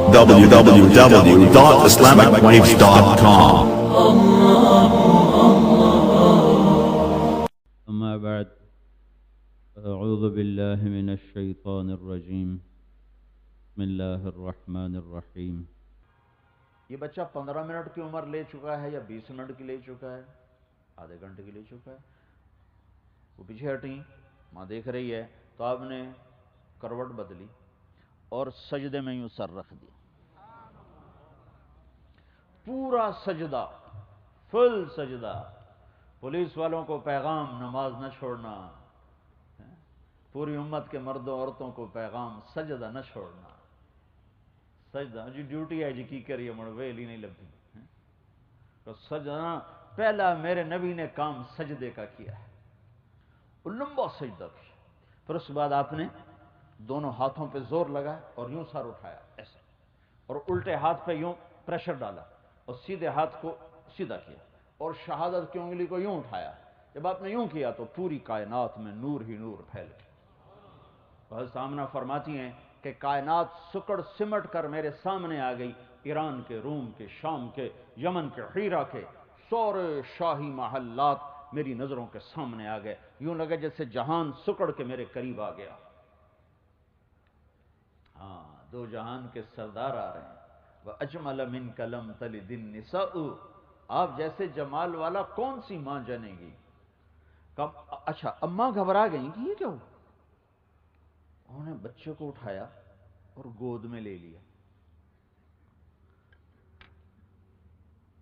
www.islamicwaves.com. أما بعد أعوذ بالله من الشيطان الرجيم بسم الله الرحمن الرحیم. یہ بچہ 15 منٹ کی عمر لے چکا ہے یا 20 منٹ کی لے چکا ہے، آدھے گھنٹے کی لے چکا ہے. وہ پیچھے ہٹیں، ماں دیکھ رہی ہے تو آپ نے کروٹ بدلی اور سجدے میں یوں سر رکھ دیا، پورا سجدہ، فل سجدہ. پولیس والوں کو پیغام نماز نہ چھوڑنا، پوری امت کے مردوں عورتوں کو پیغام سجدہ نہ چھوڑنا. سجدہ جی ڈیوٹی ہے جی کی کریے مڑ ویل ہی نہیں لگتی. تو سجدہ پہلا میرے نبی نے کام سجدے کا کیا ہے، وہ لمبا سجدہ کیا. پھر اس کے بعد آپ نے دونوں ہاتھوں پہ زور لگا اور یوں سر اٹھایا ایسے، اور الٹے ہاتھ پہ یوں پریشر ڈالا اور سیدھے ہاتھ کو سیدھا کیا اور شہادت کی انگلی کو یوں اٹھایا. جب آپ نے یوں کیا تو پوری کائنات میں نور ہی نور پھیل گیا. حضرت آمنہ فرماتی ہیں کہ کائنات سکڑ سمٹ کر میرے سامنے آ گئی. ایران کے، روم کے، شام کے، یمن کے، حیرہ کے سورے شاہی محلات میری نظروں کے سامنے آ گئے. یوں لگے جیسے جہان سکڑ کے میرے قریب آ گیا. ہاں، دو جہان کے سردار آ رہے ہیں. وَأَجْمَلَ مِنْكَ لَمْ تَلِدِ النِّسَاءُ، آپ جیسے جمال والا کون سی ماں جنے گی. اچھا اماں گھبرا گئیں کہ یہ کیا ہو. انہوں نے بچے کو اٹھایا اور گود میں لے لیا.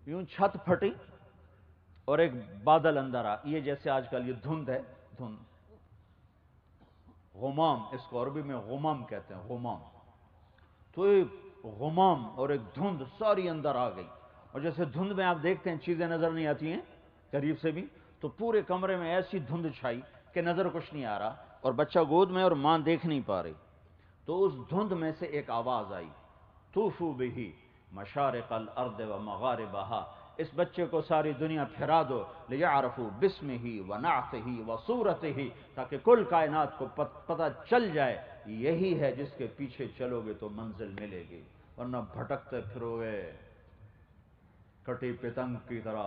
یوں چھت پھٹی اور ایک بادل اندر آ. یہ جیسے آج کل یہ دھند ہے، دھند، غمام، اس کو عربی میں غمام کہتے ہیں، غمام. تو ایک غمام اور ایک دھند ساری اندر آ گئی. اور جیسے دھند میں آپ دیکھتے ہیں چیزیں نظر نہیں آتی ہیں قریب سے بھی، تو پورے کمرے میں ایسی دھند چھائی کہ نظر کچھ نہیں آ رہا اور بچہ گود میں اور ماں دیکھ نہیں پا رہی. تو اس دھند میں سے ایک آواز آئی، طوفوا بہ مشارق الارض و مغاربہا، اس بچے کو ساری دنیا پھرا دو، لیعرفوا باسمہ و نعتہ و صورتہ، تاکہ کل کائنات کو پتہ چل جائے یہی ہے جس کے پیچھے چلو گے تو منزل ملے گی، ورنہ بھٹکتے پھرو گے کٹی پتنگ کی طرح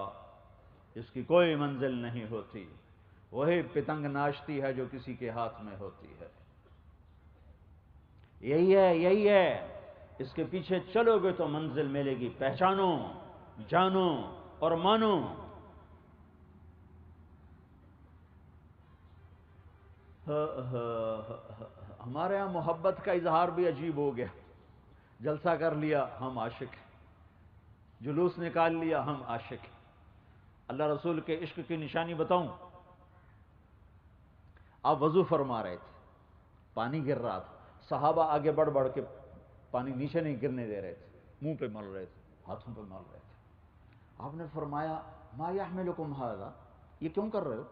جس کی کوئی منزل نہیں ہوتی. وہی پتنگ ناچتی ہے جو کسی کے ہاتھ میں ہوتی ہے. یہی ہے، یہی ہے، اس کے پیچھے چلو گے تو منزل ملے گی. پہچانو، جانو اور مانو. ہمارے ہاں محبت کا اظہار بھی عجیب ہو گیا. جلسہ کر لیا ہم عاشق ہیں، جلوس نکال لیا ہم عاشق ہیں. اللہ رسول کے عشق کی نشانی بتاؤں؟ آپ وضو فرما رہے تھے، پانی گر رہا تھا، صحابہ آگے بڑھ بڑھ کے پانی نیچے نہیں گرنے دے رہے تھے، منہ پہ مل رہے تھے، ہاتھوں پہ مل رہے تھے. آپ نے فرمایا ما یحملکم ھذا، یہ کیوں کر رہے ہو،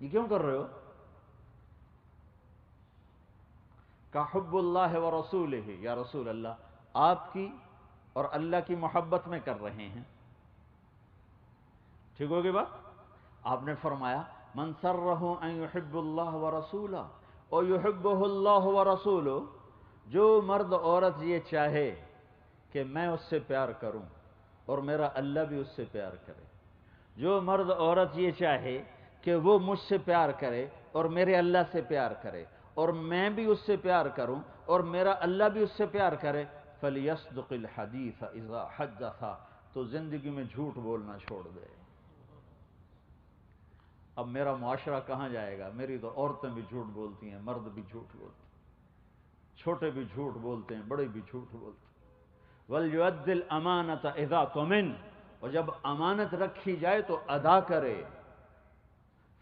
یہ کیوں کر رہے ہو؟ کہ حب اللہ و رسولہ، یا رسول اللہ آپ کی اور اللہ کی محبت میں کر رہے ہیں. ٹھیک ہوگی بات؟ آپ نے فرمایا من سرہ ان یحب اللہ و رسولہ اور یحبہ اللہ و رسولہ، جو مرد عورت یہ چاہے کہ میں اس سے پیار کروں اور میرا اللہ بھی اس سے پیار کرے، جو مرد عورت یہ چاہے کہ وہ مجھ سے پیار کرے اور میرے اللہ سے پیار کرے اور میں بھی اس سے پیار کروں اور میرا اللہ بھی اس سے پیار کرے، فَلْيَصْدُقِ الْحَدِيثَ إِذَا حَدَّثَ، تو زندگی میں جھوٹ بولنا چھوڑ دے. اب میرا معاشرہ کہاں جائے گا؟ میری تو عورتیں بھی جھوٹ بولتی ہیں، مرد بھی جھوٹ بولتے ہیں، چھوٹے بھی جھوٹ بولتے ہیں، بڑے بھی جھوٹ بولتے ہیں. وَلْيُؤَدِّ الْأَمَانَةَ إِذَا تُؤْمِنَ، اور جب امانت رکھی جائے تو ادا کرے.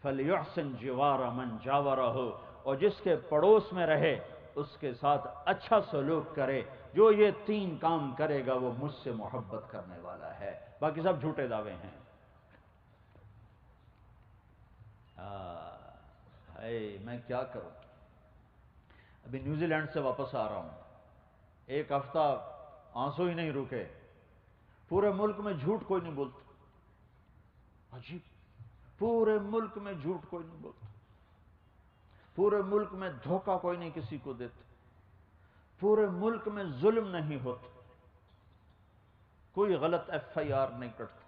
فَلْيُحْسِنْ جِوَارَ مَنْ جَاوَرَهُ، اور جس کے پڑوس میں رہے اس کے ساتھ اچھا سلوک کرے. جو یہ 3 کام کرے گا وہ مجھ سے محبت کرنے والا ہے. باقی سب جھوٹے دعوے ہیں. میں کیا کروں؟ ابھی نیوزی لینڈ سے واپس آ رہا ہوں، 1 ہفتہ آنسو ہی نہیں رکے. پورے ملک میں جھوٹ کوئی نہیں بولتا. عجیب، پورے ملک میں جھوٹ کوئی نہیں بولتا، پورے ملک میں دھوکہ کوئی نہیں کسی کو دیتا، پورے ملک میں ظلم نہیں ہوتا، کوئی غلط ایف آئی آر نہیں کٹتا،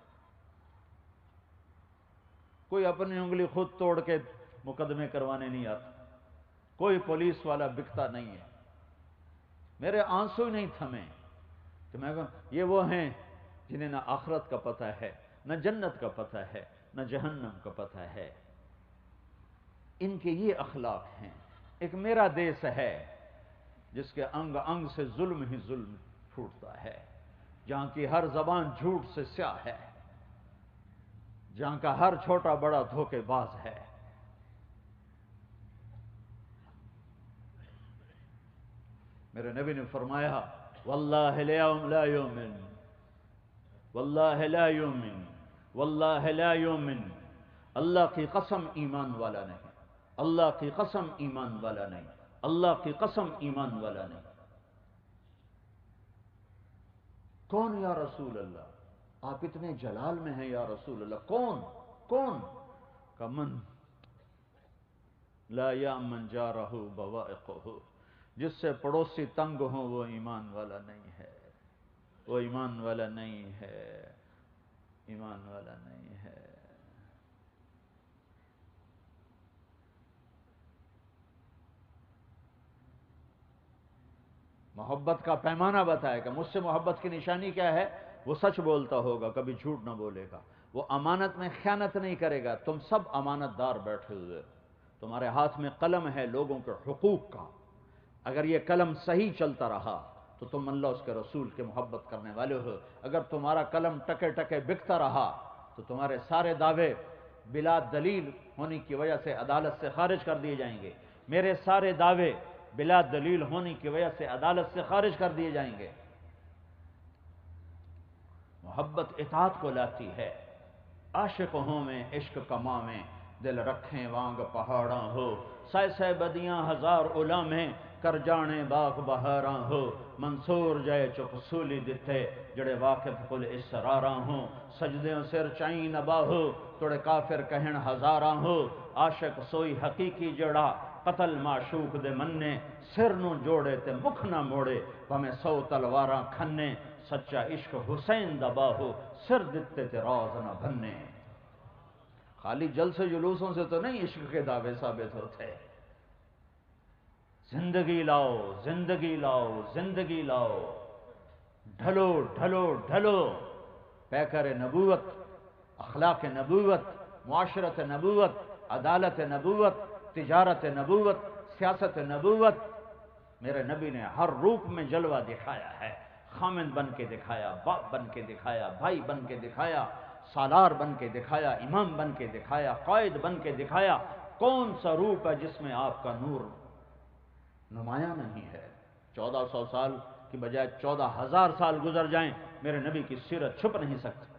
کوئی اپنی انگلی خود توڑ کے مقدمے کروانے نہیں آتا، کوئی پولیس والا بکتا نہیں ہے۔ میرے آنسو ہی نہیں تھمے کہ میں کہوں یہ وہ ہیں جنہیں نہ آخرت کا پتہ ہے، نہ جنت کا پتہ ہے، نہ جہنم کا پتہ ہے۔ ان کے یہ اخلاق ہیں۔ ایک میرا دیس ہے جس کے انگ انگ سے ظلم ہی ظلم پھوٹتا ہے، جہاں کی ہر زبان جھوٹ سے سیاہ ہے، جہاں کا ہر چھوٹا بڑا دھوکے باز ہے۔ میرے نبی نے فرمایا واللہ لا یؤمن، واللہ لا یؤمن، واللہ لا یؤمن، اللہ کی قسم ایمان والا نہیں، اللہ کی قسم ایمان والا نہیں، اللہ کی قسم ایمان والا نہیں۔ کون یا رسول اللہ؟ آپ اتنے جلال میں ہیں یا رسول اللہ، کون کون؟ کہ من لا یامن جارہ بوائقہ، جس سے پڑوسی تنگ ہوں وہ ایمان والا نہیں ہے، وہ ایمان والا نہیں ہے، ایمان والا نہیں ہے۔ محبت کا پیمانہ بتایا کہ مجھ سے محبت کی نشانی کیا ہے؟ وہ سچ بولتا ہوگا، کبھی جھوٹ نہ بولے گا، وہ امانت میں خیانت نہیں کرے گا۔ تم سب امانت دار بیٹھے ہوئے، تمہارے ہاتھ میں قلم ہے لوگوں کے حقوق کا، اگر یہ قلم صحیح چلتا رہا تو تم اللہ اس کے رسول کے محبت کرنے والے ہو۔ اگر تمہارا قلم ٹکے ٹکے بکتا رہا تو تمہارے سارے دعوے بلا دلیل ہونے کی وجہ سے عدالت سے خارج کر دیے جائیں گے، میرے سارے دعوے بلا دلیل ہونے کی وجہ سے عدالت سے خارج کر دیے جائیں گے۔ محبت اطاعت کو لاتی ہے۔ عاشق ہوں میں عشق کما میں، دل رکھیں وانگ پہاڑاں ہو، سائے سائے بدیاں ہزار علامیں، کر جانے باغ بہاراں ہو، منصور جائے چپ سولی دتے، جڑے واقف کل اسراراں ہوں، سجدیوں سر چائیں نبا ہو، توڑے کافر کہن ہزاراں ہو، عاشق سوئی حقیقی جڑا، قتل معشوق دے مننے، سر نو جوڑے تے مکھ نہ موڑے، بھمیں 100 تلواراں کھنے، سچا عشق حسین دبا ہو، سر دتے تے راز نہ بھنے۔ خالی جلسے جلوسوں سے تو نہیں عشق کے دعوے ثابت ہوتے۔ زندگی لاؤ، زندگی لاؤ، زندگی لاؤ، ڈھلو ڈھلو ڈھلو، پیکر نبوت، اخلاق نبوت، معاشرت نبوت، عدالت نبوت، تجارت نبوت، سیاست نبوت۔ میرے نبی نے ہر روپ میں جلوہ دکھایا ہے، خامند بن کے دکھایا، باپ بن کے دکھایا، بھائی بن کے دکھایا، سالار بن کے دکھایا، امام بن کے دکھایا، قائد بن کے دکھایا۔ کون سا روپ ہے جس میں آپ کا نور نمایاں نہیں ہے؟ 1400 سال کی بجائے 14,000 سال گزر جائیں، میرے نبی کی سیرت چھپ نہیں سکتی۔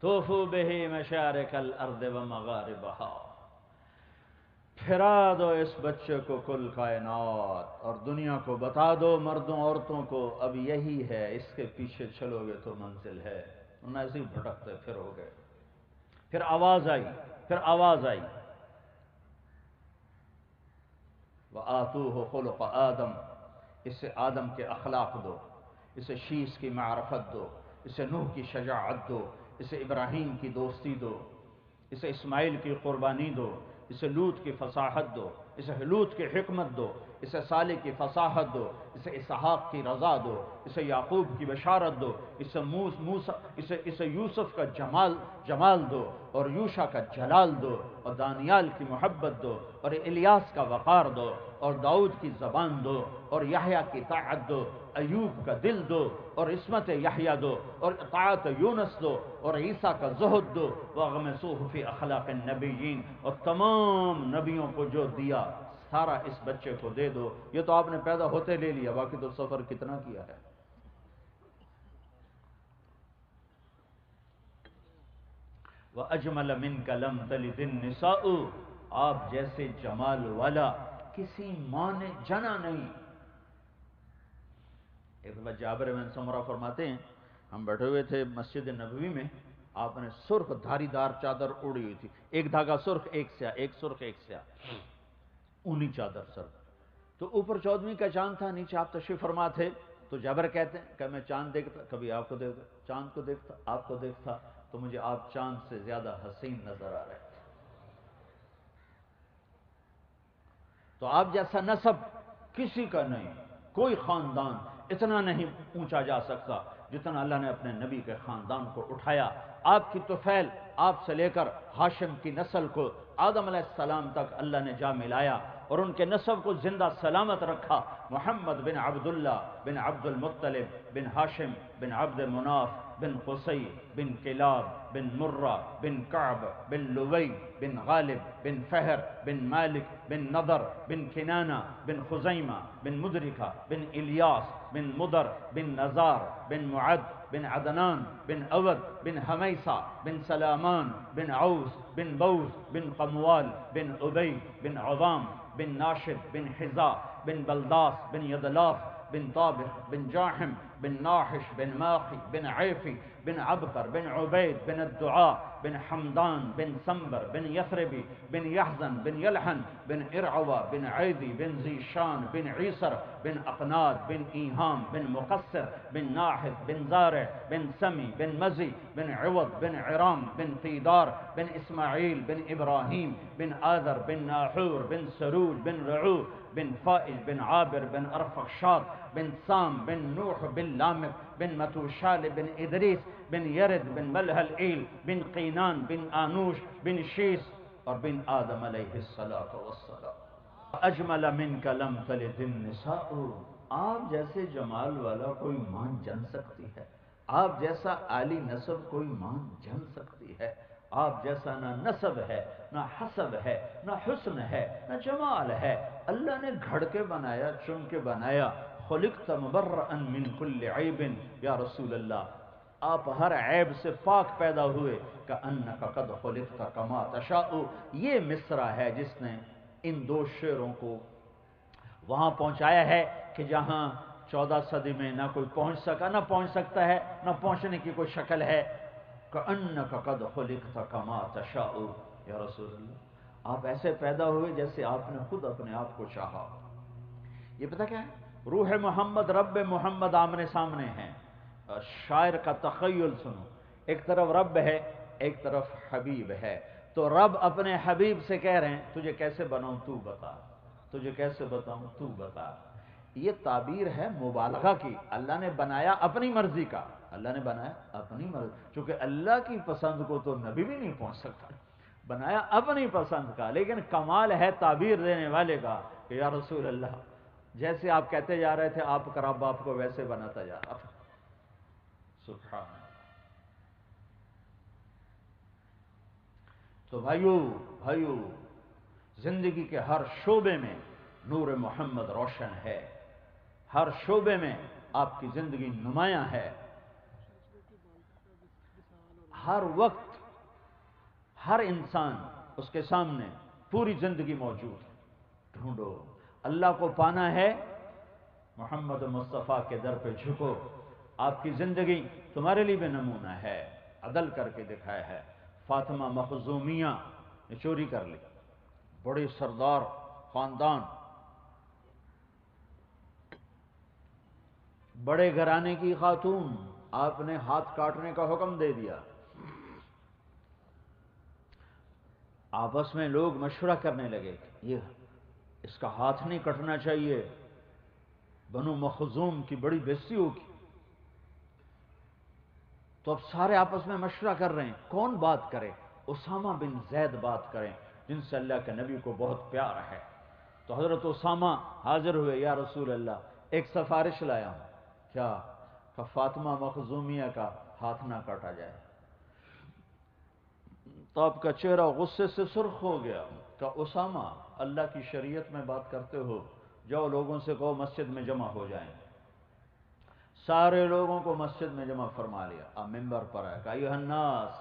طوفوا بہ مشارق الارض ومغاربہا، پھرا دو اس بچے کو کل کائنات، اور دنیا کو بتا دو مردوں عورتوں کو اب یہی ہے، اس کے پیچھے چلو گے تو منزل ہے۔ انہوں نے ایسے ہی بھٹکتے پھر ہو گئے۔ پھر آواز آئی، پھر آواز آئی، وَآتُوهُ خُلُقَ آدم، اسے آدم کے اخلاق دو، اسے شیس کی معرفت دو، اسے نوح کی شجاعت دو، اسے ابراہیم کی دوستی دو، اسے اسماعیل کی قربانی دو، اسے لوط کی فصاحت دو، اسے لوط کی حکمت دو، اسے صالح کی فصاحت دو، اسے اسحاق کی رضا دو، اسے یعقوب کی بشارت دو، اسے یوسف کا جمال دو، اور یوشع کا جلال دو، اور دانیال کی محبت دو، اور الیاس کا وقار دو، اور داؤد کی زبان دو، اور یحییٰ کی طاعت دو، ایوب کا دل دو، اور عصمت یحییٰ دو، اور اطاعت یونس دو، اور عیسیٰ کا زہد دو، وَاغْمِسُوهُ فِي أَخْلَاقِ النَّبِيِّينَ، اور تمام نبیوں کو جو دیا سارا اس بچے کو دے دو۔ یہ تو آپ نے پیدا ہوتے لے لیا، باقی تو سفر کتنا کیا ہے۔ وَأَجْمَلَ مِنْكَ لَمْ تَلِدِ النِّسَاءُ، آپ جیسے جمال والا کسی ماں نے جنا نہیں۔ ایک دفعہ جابر بن سمرہ فرماتے ہیں، ہم بیٹھے ہوئے تھے مسجد نبوی میں، آپ نے سرخ دھاری دار چادر اوڑی ہوئی تھی، ایک دھاگا سرخ ایک سیاہ، ایک سرخ ایک سیاہ، اونی چادر سر۔ تو اوپر 14ویں کا چاند تھا، نیچے آپ تشریف فرما تھے۔ تو جابر کہتے ہیں کہ میں چاند دیکھتا، کبھی آپ کو دیکھتا، چاند کو دیکھتا، آپ کو دیکھتا، تو مجھے آپ چاند سے زیادہ حسین نظر آ رہے تھے۔ تو آپ جیسا نسب کسی کا نہیں، کوئی خاندان اتنا نہیں اونچا جا سکتا جتنا اللہ نے اپنے نبی کے خاندان کو اٹھایا۔ آپ کی طفیل، آپ سے لے کر ہاشم کی نسل کو آدم علیہ السلام تک اللہ نے جا ملایا اور ان کے نسب کو زندہ سلامت رکھا۔ محمد بن عبداللہ بن عبد المطلب بن ہاشم بن عبد مناف بن قصی بن کلاب بن مرہ بن کعب بن لوی بن غالب بن فہر بن مالک بن نضر بن کنانہ بن خزیمہ بن مدرکہ بن الیاس بن مدر بن نزار بن معد بن عدنان بن اود بن حمیسہ بن سلامان بن عوس بن بوز بن قموال بن ابی بن عظام بن ناشد بن حزا بن بلداس بن یدلاف بن طابق بن جاحم بن ناحش بن ماخی بن عیفی بن عبقر بن عبید بن الدعاء بن حمدان بن سنبر بن یثربی بن یحزن بن یلحن بن ارعوہ بن عیدی بن زیشان بن عیسر بن اقناد بن ایہام بن مقصر بن ناحد بن زارع بن سمی بن مزی بن عوض بن عرام بن قیدار بن اسماعیل بن ابراہیم بن آذر بن ناحور بن سرول بن رعو بن فائج بن عابر بن ارفخشاد بن سام بن نوح بن لامق بن متوشال بن ادریس بن یرد بن ملہل بن قینان بن آنوش بن شیس اور بن آدم علیہ السلام۔ اجمل منک لم تلد النساء، آپ جیسے جمال والا کوئی ماں جن سکتی ہے؟ آپ جیسا عالی نسب کوئی ماں جن سکتی ہے؟ آپ جیسا نہ نسب ہے، نہ حسب ہے، نہ حسن ہے، نہ جمال ہے۔ اللہ نے گھڑ کے بنایا، چن کے بنایا۔ خلقت مبرئا من کل عیب، یا رسول اللہ آپ ہر عیب سے پاک پیدا ہوئے۔ کأنک قد خلقت کما تشاء، یہ مصرع ہے جس نے ان دو شعروں کو وہاں پہنچایا ہے کہ جہاں 14 صدی میں نہ کوئی پہنچ سکا، نہ پہنچ سکتا ہے، نہ پہنچنے کی کوئی شکل ہے۔ کأنک قد خلقت کما تشاء، یا رسول اللہ آپ ایسے پیدا ہوئے جیسے آپ نے خود اپنے آپ کو چاہا۔ یہ پتہ کیا ہے؟ روح محمد رب محمد آمنے سامنے ہیں۔ شاعر کا تخیل سنو، ایک طرف رب ہے، ایک طرف حبیب ہے۔ تو رب اپنے حبیب سے کہہ رہے ہیں تجھے کیسے بناؤں تو بتا، تجھے کیسے بتاؤں تو بتا۔ یہ تعبیر ہے مبالغہ کی۔ اللہ نے بنایا اپنی مرضی کا، اللہ نے بنایا اپنی مرضی، چونکہ اللہ کی پسند کو تو نبی بھی نہیں پہنچ سکتا، بنایا اپنی پسند کا۔ لیکن کمال ہے تعبیر دینے والے کا کہ یا رسول اللہ جیسے آپ کہتے جا رہے تھے آپ کا رب آپ کو ویسے بناتا جا رہا تھا۔ سبحان اللہ۔ تو بھائیو زندگی کے ہر شعبے میں نور محمد روشن ہے، ہر شعبے میں آپ کی زندگی نمایاں ہے۔ ہر وقت ہر انسان اس کے سامنے پوری زندگی موجود ہے۔ ڈھونڈو، اللہ کو پانا ہے محمد مصطفیٰ کے در پہ جھکو۔ آپ کی زندگی تمہارے لیے بھی نمونہ ہے، عدل کر کے دکھایا ہے۔ فاطمہ مخزومیہ نے چوری کر لی، بڑے سردار خاندان، بڑے گھرانے کی خاتون، آپ نے ہاتھ کاٹنے کا حکم دے دیا۔ آپس میں لوگ مشورہ کرنے لگے یہ اس کا ہاتھ نہیں کٹنا چاہیے، بنو مخزوم کی بڑی بے عزتی ہوگی۔ تو اب سارے آپس میں مشورہ کر رہے ہیں کون بات کرے؟ اسامہ بن زید بات کریں جن سے اللہ کے نبی کو بہت پیار ہے۔ تو حضرت اسامہ حاضر ہوئے، یا رسول اللہ ایک سفارش لایا ہوں، کیا؟ کہ فاطمہ مخزومیہ کا ہاتھ نہ کاٹا جائے۔ تو آپ کا چہرہ غصے سے سرخ ہو گیا کہ اسامہ اللہ کی شریعت میں بات کرتے ہو، جاؤ لوگوں سے کہو مسجد میں جمع ہو جائیں۔ سارے لوگوں کو مسجد میں جمع فرما لیا، اب منبر پر ہے کہ ایھا الناس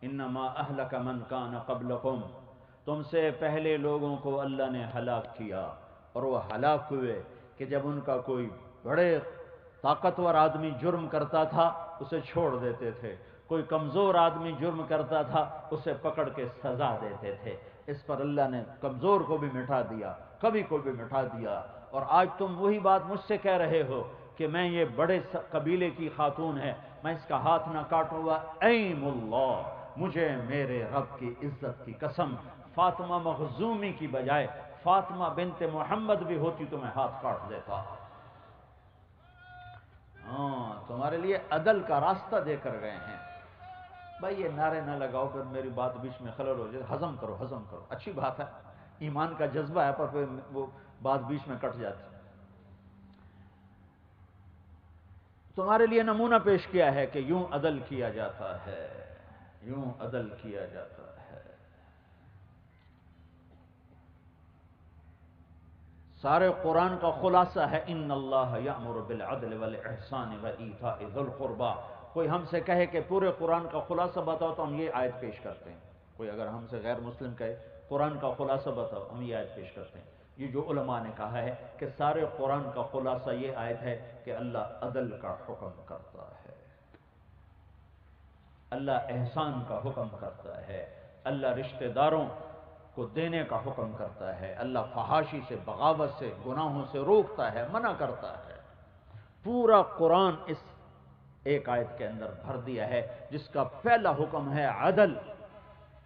انما اہلک من کان قبلکم، تم سے پہلے لوگوں کو اللہ نے ہلاک کیا، اور وہ ہلاک ہوئے کہ جب ان کا کوئی بڑے طاقتور آدمی جرم کرتا تھا اسے چھوڑ دیتے تھے، کوئی کمزور آدمی جرم کرتا تھا اسے پکڑ کے سزا دیتے تھے. اس پر اللہ نے کمزور کو بھی مٹھا دیا, کبھی کو بھی مٹھا دیا. اور آج تم وہی بات مجھ سے کہہ رہے ہو کہ میں یہ بڑے قبیلے کی خاتون ہے, میں اس کا ہاتھ نہ کاٹوں گا. ایم اللہ, مجھے میرے رب کی عزت کی قسم, فاطمہ مخزومی کی بجائے فاطمہ بنت محمد بھی ہوتی تو میں ہاتھ کاٹ دیتا. ہاں, تمہارے لیے عدل کا راستہ دے کر گئے ہیں. بھائی یہ نعرے نہ لگاؤ, پھر میری بات بیچ میں خلل ہو جائے. ہضم کرو, ہضم کرو. اچھی بات ہے, ایمان کا جذبہ ہے, پر پھر وہ بات بیچ میں کٹ جاتی. تمہارے لیے نمونہ پیش کیا ہے کہ یوں عدل کیا جاتا ہے, یوں عدل کیا جاتا ہے. سارے قرآن کا خلاصہ ہے ان اللہ یأمر بالعدل والاحسان وایتاء ذی القربی. کوئی ہم سے کہے کہ پورے قرآن کا خلاصہ بتاؤ تو ہم یہ آیت پیش کرتے ہیں. کوئی اگر ہم سے غیر مسلم کہے قرآن کا خلاصہ بتاؤ, ہم یہ آیت پیش کرتے ہیں. یہ جو علماء نے کہا ہے کہ سارے قرآن کا خلاصہ یہ آیت ہے کہ اللہ عدل کا حکم کرتا ہے, اللہ احسان کا حکم کرتا ہے, اللہ رشتہ داروں کو دینے کا حکم کرتا ہے, اللہ فحاشی سے, بغاوت سے, گناہوں سے روکتا ہے, منع کرتا ہے. پورا قرآن اس ایک آیت کے اندر بھر دیا ہے جس کا پہلا حکم ہے عدل.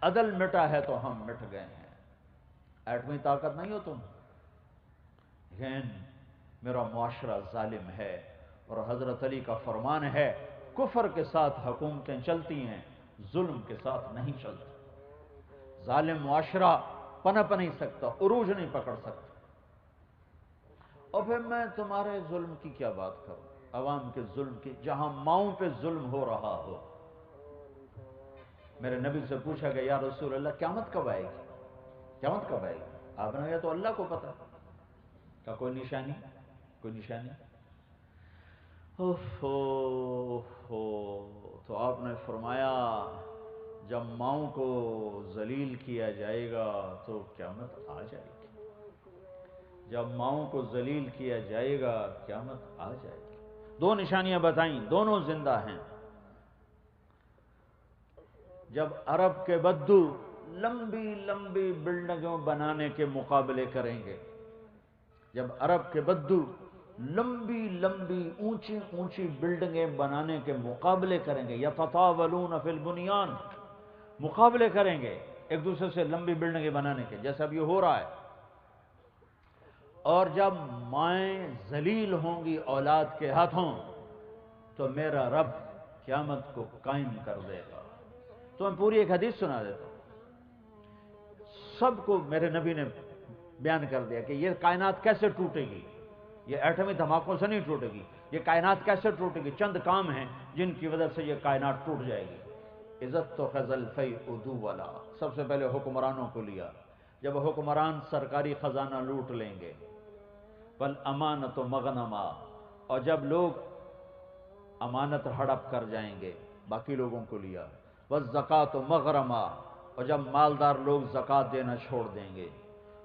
عدل مٹا ہے تو ہم مٹ گئے ہیں. ایٹمی طاقت نہیں ہو تم, لیکن میرا معاشرہ ظالم ہے. اور حضرت علی کا فرمان ہے کفر کے ساتھ حکومتیں چلتی ہیں, ظلم کے ساتھ نہیں چلتی. ظالم معاشرہ پنپ نہیں سکتا, عروج نہیں پکڑ سکتا. اور پھر میں تمہارے ظلم کی کیا بات کروں, عوام کے ظلم کی, جہاں ماؤں پہ ظلم ہو رہا ہو. میرے نبی سے پوچھا کہ یا رسول اللہ قیامت کب آئے گی, قیامت کب آئے گی؟ آپ نے کہا تو اللہ کو پتا. کا کوئی نشانی, کوئی نشانی. تو آپ نے فرمایا جب ماؤں کو ذلیل کیا جائے گا تو قیامت آ جائے گی. جب ماؤں کو ذلیل کیا جائے گا قیامت آ جائے گی. دو نشانیاں بتائیں, دونوں زندہ ہیں. جب عرب کے بدو لمبی لمبی بلڈنگوں بنانے کے مقابلے کریں گے, جب عرب کے بدو لمبی لمبی اونچی اونچی بلڈنگیں بنانے کے مقابلے کریں گے, یتطاولون فی البنیان, مقابلے کریں گے ایک دوسرے سے لمبی بلڈنگیں بنانے کے, جیسا اب یہ ہو رہا ہے. اور جب مائیں ذلیل ہوں گی اولاد کے ہاتھوں تو میرا رب قیامت کو قائم کر دے گا. تو میں پوری ایک حدیث سنا دیتا ہوں. سب کو میرے نبی نے بیان کر دیا کہ یہ کائنات کیسے ٹوٹے گی. یہ ایٹمی دھماکوں سے نہیں ٹوٹے گی, یہ کائنات کیسے ٹوٹے گی. چند کام ہیں جن کی وجہ سے یہ کائنات ٹوٹ جائے گی. عزت تو خزل فی ادو والا, سب سے پہلے حکمرانوں کو لیا. جب حکمران سرکاری خزانہ لوٹ لیں گے, بل امانت و مغنما, اور جب لوگ امانت ہڑپ کر جائیں گے باقی لوگوں کو لیا. والزکات و مغرما, اور جب مالدار لوگ زکات دینا چھوڑ دیں گے.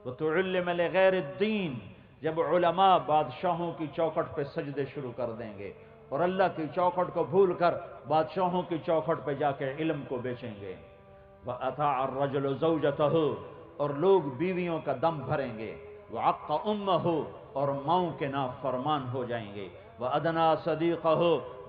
وتعلم لغیر الدین, جب علماء بادشاہوں کی چوکھٹ پہ سجدے شروع کر دیں گے اور اللہ کی چوکھٹ کو بھول کر بادشاہوں کی چوکھٹ پہ جا کے علم کو بیچیں گے. وَأَطَاعَ الرَّجُلُ زَوْجَتَهُ, اور لوگ بیویوں کا دم بھریں گے. وَعَقَّ أُمَّهُ, اور ماؤں کے نافرمان ہو جائیں گے. وَأَدْنَا صَدِيقَهُ,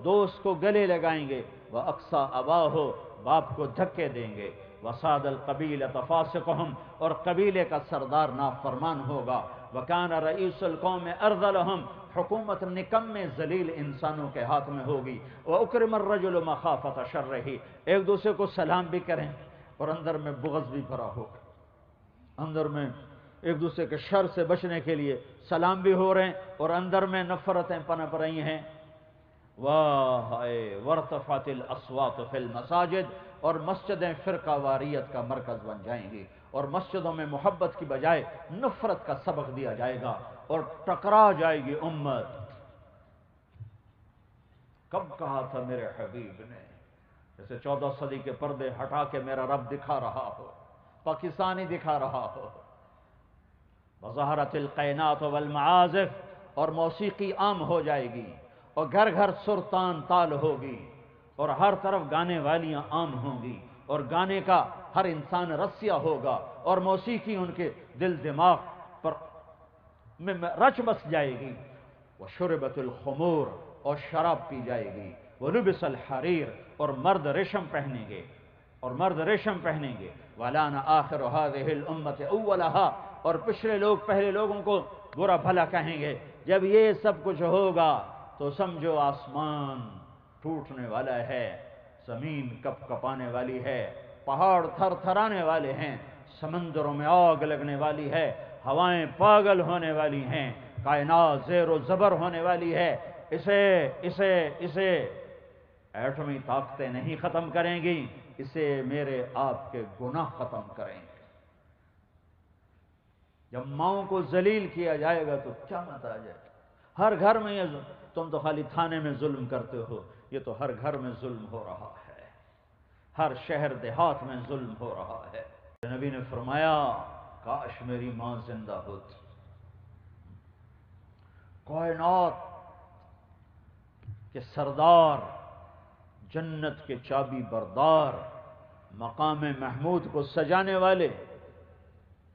دوست کو گلے لگائیں گے. وَأَقْصَى أَبَاهُ, باپ کو دھکے دیں گے. وَصَادَ الْقَبِيلَةَ فَاسِقُهُمْ, اور قبیلے کا سردار نافرمان ہوگا. وَكَانَ رَئِيسُ الْقَوْمِ أَرْذَلَهُمْ, حکومت نکمے ذلیل انسانوں کے ہاتھ میں ہوگی. وَأُكْرِمَ الرَّجُلُ مَخَافَةَ شَرِّهِ, ایک دوسرے کو سلام بھی کریں اور اندر میں بغض بھی بھرا ہو, اندر میں ایک دوسرے کے شر سے بچنے کے لیے سلام بھی ہو رہے ہیں اور اندر میں نفرتیں پنپ رہی ہیں. وَارْتَفَعَتِ الْأَصْوَاتُ فِي الْمَسَاجِدِ, اور مسجدیں فرقہ واریت کا مرکز بن جائیں گی اور مسجدوں میں محبت کی بجائے نفرت کا سبق دیا جائے گا اور ٹکرا جائے گی امت. کب کہا تھا میرے حبیب نے, جیسے 14 صدی کے پردے ہٹا کے میرا رب دکھا رہا ہو, پاکستانی دکھا رہا ہو. وظہرت القینات والمعازف, اور موسیقی عام ہو جائے گی اور گھر گھر سرتان تال ہوگی. اور ہر طرف گانے والیاں عام ہوں گی، اور گانے کا ہر انسان رسیا ہوگا، اور موسیقی ان کے دل دماغ پر میں رچ بس جائے گی۔ وشربت الخمور، اور شراب پی جائے گی۔ ولبس الحریر، اور مرد ریشم پہنیں گے، وَلَانَ آخِرُ هَذِهِ الْأُمَّةِ أَوَّلَهَا، اور پچھلے لوگ پہلے لوگوں کو برا بھلا کہیں گے۔ جب یہ سب کچھ ہوگا تو سمجھو آسمان ٹوٹنے والا ہے، زمین کپ کپانے والی ہے، پہاڑ تھر تھرانے والے ہیں، سمندروں میں آگ لگنے والی ہے، ہوائیں پاگل ہونے والی ہیں، کائنات زیر و زبر ہونے والی ہے۔ اسے ایٹمی طاقتیں نہیں ختم کریں گی، اسے میرے آپ کے گناہ ختم کریں گے۔ جب ماؤں کو ذلیل کیا جائے گا تو کیا مت آ جائے گا۔ ہر گھر میں یہ تم تو خالی تھانے میں ظلم کرتے ہو، یہ تو ہر گھر میں ظلم ہو رہا ہے، ہر شہر دیہات میں ظلم ہو رہا ہے۔ نبی نے فرمایا کاش میری ماں زندہ ہوتی۔ کائنات کے سردار، جنت کے چابی بردار، مقام محمود کو سجانے والے،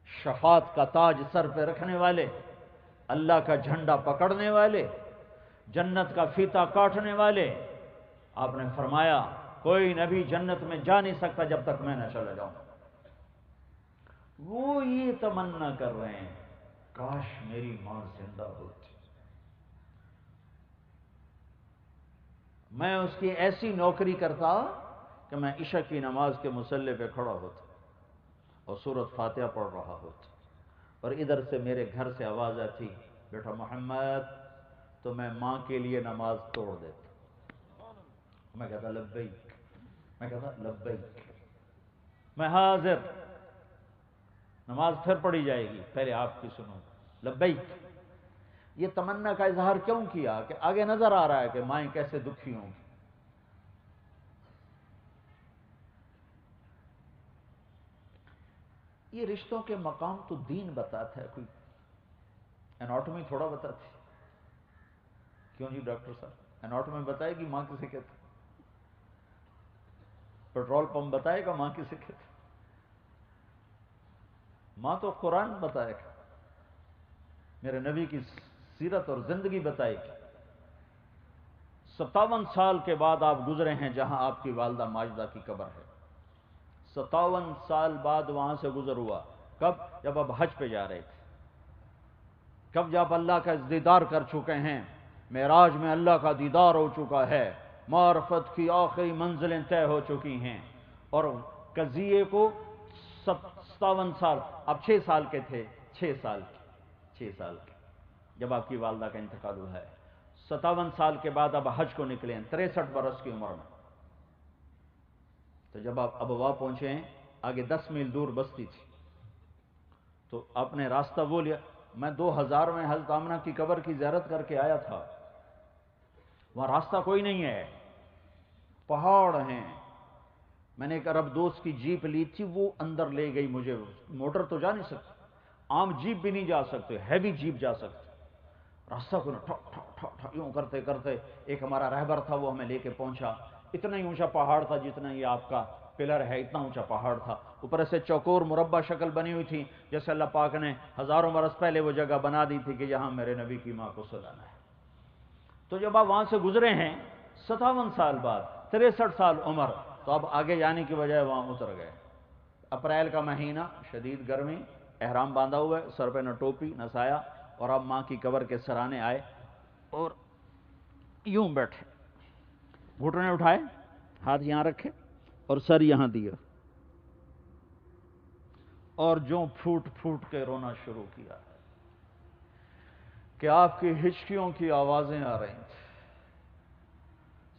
شفاعت کا تاج سر پہ رکھنے والے، اللہ کا جھنڈا پکڑنے والے، جنت کا فیتا کاٹنے والے، آپ نے فرمایا کوئی نبی جنت میں جا نہیں سکتا جب تک میں نہ چلا جاؤں۔ وہ یہ تمنا کر رہے ہیں کاش میری ماں زندہ ہوتی، میں اس کی ایسی نوکری کرتا کہ میں عشاء کی نماز کے مصلی پہ کھڑا ہوتا اور سورۃ فاتحہ پڑھ رہا ہوتا، اور ادھر سے میرے گھر سے آواز آتی بیٹا محمد، تو میں ماں کے لیے نماز توڑ دیتا۔ میں کہتا لبیک، میں حاضر، نماز پھر پڑھی جائے گی، پہلے آپ کی سنو، لبیک۔ یہ تمنا کا اظہار کیوں کیا کہ آگے نظر آ رہا ہے کہ مائیں کیسے دکھی ہوں گی۔ یہ رشتوں کے مقام تو دین بتاتا ہے، کوئی اناٹومی تھوڑا بتاتی۔ کیوں جی ڈاکٹر صاحب، اناٹومی بتائے گی ماں کسے کہتے، پیٹرول پمپ بتائے گا ماں کسے کہتے، ماں تو قرآن بتائے گا، میرے نبی کی سیرت اور زندگی بتائے گی۔ 57 سال کے بعد آپ گزرے ہیں جہاں آپ کی والدہ ماجدہ کی قبر ہے، 57 سال بعد وہاں سے گزر ہوا۔ کب؟ جب آپ حج پہ جا رہے تھے، کب؟ جب اللہ کا دیدار کر چکے ہیں، معراج میں اللہ کا دیدار ہو چکا ہے، معرفت کی آخری منزلیں طے ہو چکی ہیں، اور قضیے کو 57 سال، اب 6 سال کے تھے، 6 سال کے جب آپ کی والدہ کا انتقال ہوا ہے، 57 سال کے بعد اب حج کو نکلے ہیں 63 برس کی عمر میں۔ تو جب آپ ابوا پہنچے ہیں، آگے 10 میل دور بستی تھی، تو آپ نے راستہ وہ لیا۔ میں 2000 میں حضرت آمنہ کی قبر کی زیارت کر کے آیا تھا، وہاں راستہ کوئی نہیں ہے، پہاڑ ہیں۔ میں نے ایک عرب دوست کی جیپ لی تھی، وہ اندر لے گئی مجھے، موٹر تو جا نہیں سکتی، عام جیپ بھی نہیں جا سکتے، ہیوی جیپ جا سکتے۔ راستہ کو یوں کرتے کرتے ایک ہمارا رہبر تھا، وہ ہمیں لے کے پہنچا۔ اتنا ہی اونچا پہاڑ تھا جتنا یہ آپ کا پلر ہے، اتنا اونچا پہاڑ تھا، اوپر سے چوکور مربع شکل بنی ہوئی تھی، جیسے اللہ پاک نے ہزاروں برس پہلے وہ جگہ بنا دی تھی کہ یہاں میرے نبی کی ماں کو سلانا ہے۔ تو جب آپ وہاں سے گزرے ہیں 57 سال بعد، 63 سال عمر، تو اب آگے جانے کی بجائے وہاں اتر گئے۔ اپریل کا مہینہ، شدید گرمی، احرام باندھا ہوا ہے، سر پہ نہ ٹوپی نہ سایہ، اور اب ماں کی قبر کے سرانے آئے اور یوں بیٹھے، گھٹنے اٹھائے، ہاتھ یہاں رکھے اور سر یہاں دیا، اور جو پھوٹ پھوٹ کے رونا شروع کیا کہ آپ کی ہچکیوں کی آوازیں آ رہی تھیں۔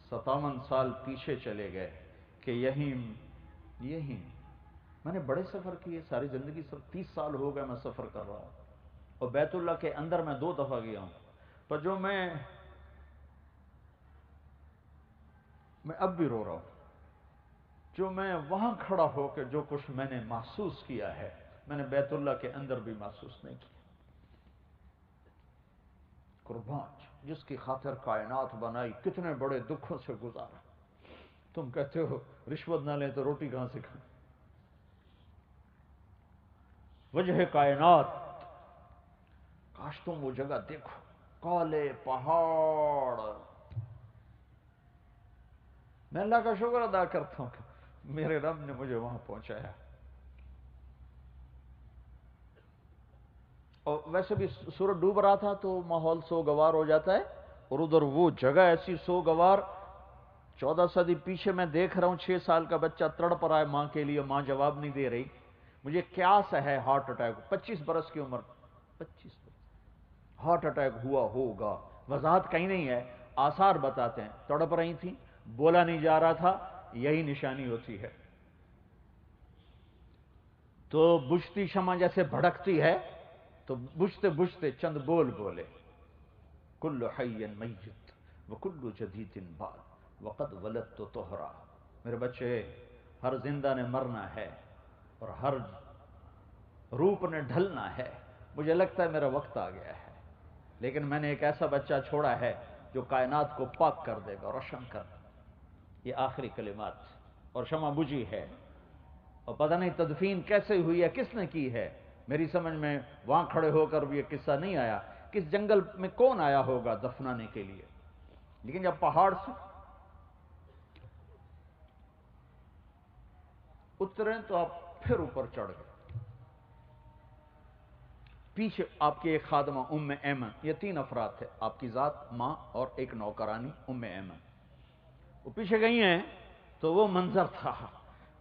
57 سال پیچھے چلے گئے کہ یہیں میں نے بڑے سفر کیے، ساری زندگی 30 سال ہو گئے میں سفر کر رہا ہوں، اور بیت اللہ کے اندر میں 2 دفعہ گیا ہوں، پر جو میں اب بھی رو رہا ہوں، جو میں وہاں کھڑا ہو کے جو کچھ میں نے محسوس کیا ہے، میں نے بیت اللہ کے اندر بھی محسوس نہیں کیا۔ قربان جس کی خاطر کائنات بنائی، کتنے بڑے دکھوں سے گزارا، تم کہتے ہو رشوت نہ لیں تو روٹی کہاں سے کھائیں؟ وجہ کائنات، کاش تم وہ جگہ دیکھو، کالے پہاڑ. میں اللہ کا شکر ادا کرتا ہوں کہ میرے رب نے مجھے وہاں پہنچایا. اور ویسے بھی سورج ڈوب رہا تھا تو ماحول سوگوار ہو جاتا ہے، اور ادھر وہ جگہ ایسی سوگوار. 14 صدی پیچھے میں دیکھ رہا ہوں 6 سال کا بچہ تڑپ رہا ہے ماں کے لیے، ماں جواب نہیں دے رہی. مجھے قیاس ہے ہارٹ اٹیک، 25 برس کی عمر، 25 برس ہارٹ اٹیک ہوا ہوگا. وضاحت کہیں نہیں ہے، آثار بتاتے ہیں. تڑپ رہی تھیں، بولا نہیں جا رہا تھا، یہی نشانی ہوتی ہے. تو بجھتی شمع جیسے بھڑکتی ہے، تو بجھتے بجھتے چند بول بولے، کل حی میت وکل جدید باد وقد ولدت طہرا. میرے بچے، ہر زندہ نے مرنا ہے اور ہر روپ نے ڈھلنا ہے. مجھے لگتا ہے میرا وقت آ گیا ہے، لیکن میں نے ایک ایسا بچہ چھوڑا ہے جو کائنات کو پاک کر دے گا، روشن کر دے گا. یہ آخری کلمات. اور شمع بجھی ہے، اور پتہ نہیں تدفین کیسے ہوئی ہے، کس نے کی ہے. میری سمجھ میں وہاں کھڑے ہو کر بھی یہ قصہ نہیں آیا، کس جنگل میں کون آیا ہوگا دفنانے کے لیے. لیکن جب پہاڑ سے اتریں تو آپ پھر اوپر چڑھ گئے. پیچھے آپ کی ایک خادمہ ام ایمن، یہ 3 افراد تھے، آپ کی ذات، ماں اور ایک نوکرانی ام ایمن. وہ پیچھے گئی ہیں تو وہ منظر تھا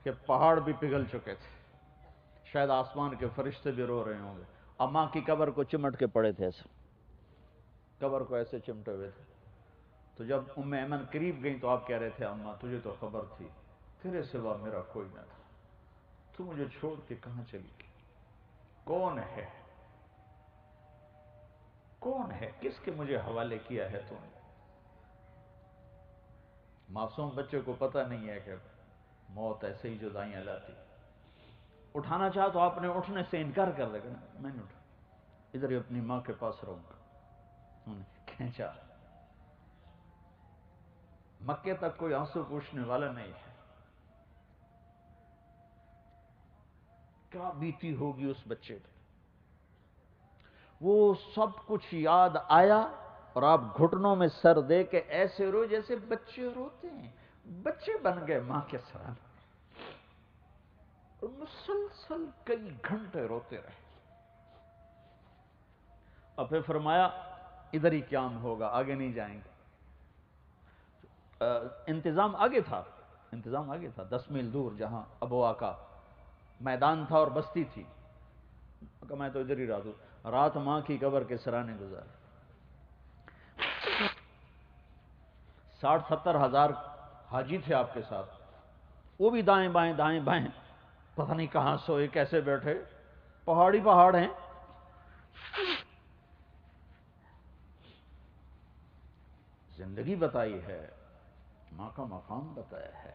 کہ پہاڑ بھی پگھل چکے تھے. شاید آسمان کے فرشتے بھی رو رہے ہوں گے. اب ماں کی قبر کو چمٹ کے پڑے تھے، ایسے قبر کو ایسے چمٹے ہوئے تھے. تو جب ام ایمن قریب گئیں تو آپ کہہ رہے تھے، اماں تجھے تو خبر تھی، تیرے سوا میرا کوئی نہ تھا، تو مجھے چھوڑ کے کہاں چلی گئی؟ کون ہے؟ کون ہے؟ کس کے مجھے حوالے کیا ہے تو نے؟ معصوم بچے کو پتہ نہیں ہے کہ موت ایسے ہی جدائیاں لاتی. اٹھانا چاہا تو آپ نے اٹھنے سے انکار کر دے گا نا، میں نہیں اٹھا، ادھر ہی اپنی ماں کے پاس رہوں گا. انہوں نے کھینچا. مکے تک کوئی آنسو پوچھنے والا نہیں ہے. کیا بیتی ہوگی اس بچے پہ. وہ سب کچھ یاد آیا اور آپ گھٹنوں میں سر دے کے ایسے رو جیسے بچے روتے ہیں. بچے بن گئے ماں کے سرانے، اور مسلسل کئی گھنٹے روتے رہے. اور پھر فرمایا ادھر ہی قیام ہوگا، آگے نہیں جائیں گے. انتظام آگے تھا، انتظام آگے تھا. 10 میل دور جہاں ابوا کا میدان تھا اور بستی تھی، کہ میں تو ادھر ہی رہا ہوں. رات ماں کی قبر کے سرانے گزار. 60-70 ہزار حاجی تھے آپ کے ساتھ، وہ بھی دائیں بائیں دائیں بائیں، پتہ نہیں کہاں سوئے، کیسے بیٹھے. پہاڑی پہاڑ ہیں. زندگی بتائی ہے، ماں کا مقام بتایا ہے.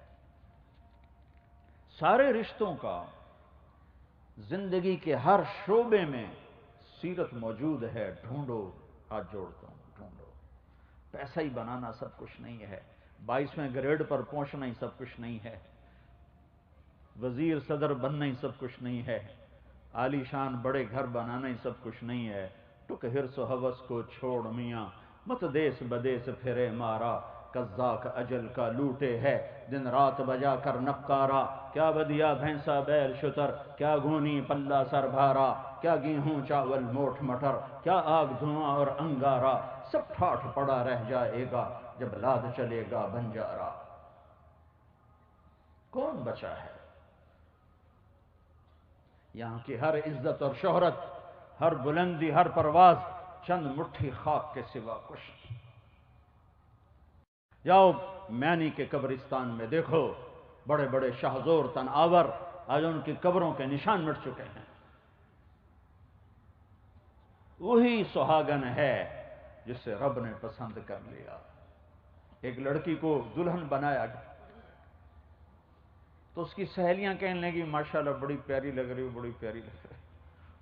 سارے رشتوں کا زندگی کے ہر شعبے میں سیرت موجود ہے. ڈھونڈو، ہاتھ جوڑتا ہوں، ڈھونڈو. پیسہ ہی بنانا سب کچھ نہیں ہے، 22ویں گریڈ پر پہنچنا ہی سب کچھ نہیں ہے، وزیر صدر بننا ہی سب کچھ نہیں ہے، عالی شان بڑے گھر بنانا ہی سب کچھ نہیں ہے. ٹک حرص و حوث کو چھوڑ میاں، مت دیس بدیس پھرے مارا. قزاق اجل کا لوٹے ہے دن رات بجا کر نقارا. کیا بدیا بھینسا بیل شتر، کیا گونی پلہ سر بھارا. کیا گیہوں چاول موٹھ مٹر، کیا آگ دھواں اور انگارا. سب ٹھاٹھ پڑا رہ جائے گا جب لاد چلے گا بنجارا. کون بچا ہے؟ یہاں کی ہر عزت اور شہرت، ہر بلندی، ہر پرواز چند مٹھی خاک کے سوا کچھ نہیں. جاؤ مینی کے قبرستان میں دیکھو، بڑے بڑے شاہزور تن آور، آج ان کی قبروں کے نشان مٹ چکے ہیں. وہی سہاگن ہے جسے رب نے پسند کر لیا. ایک لڑکی کو دلہن بنایا تو اس کی سہیلیاں کہنے لگی ماشاءاللہ بڑی پیاری لگ رہی ہو، بڑی پیاری لگ رہی.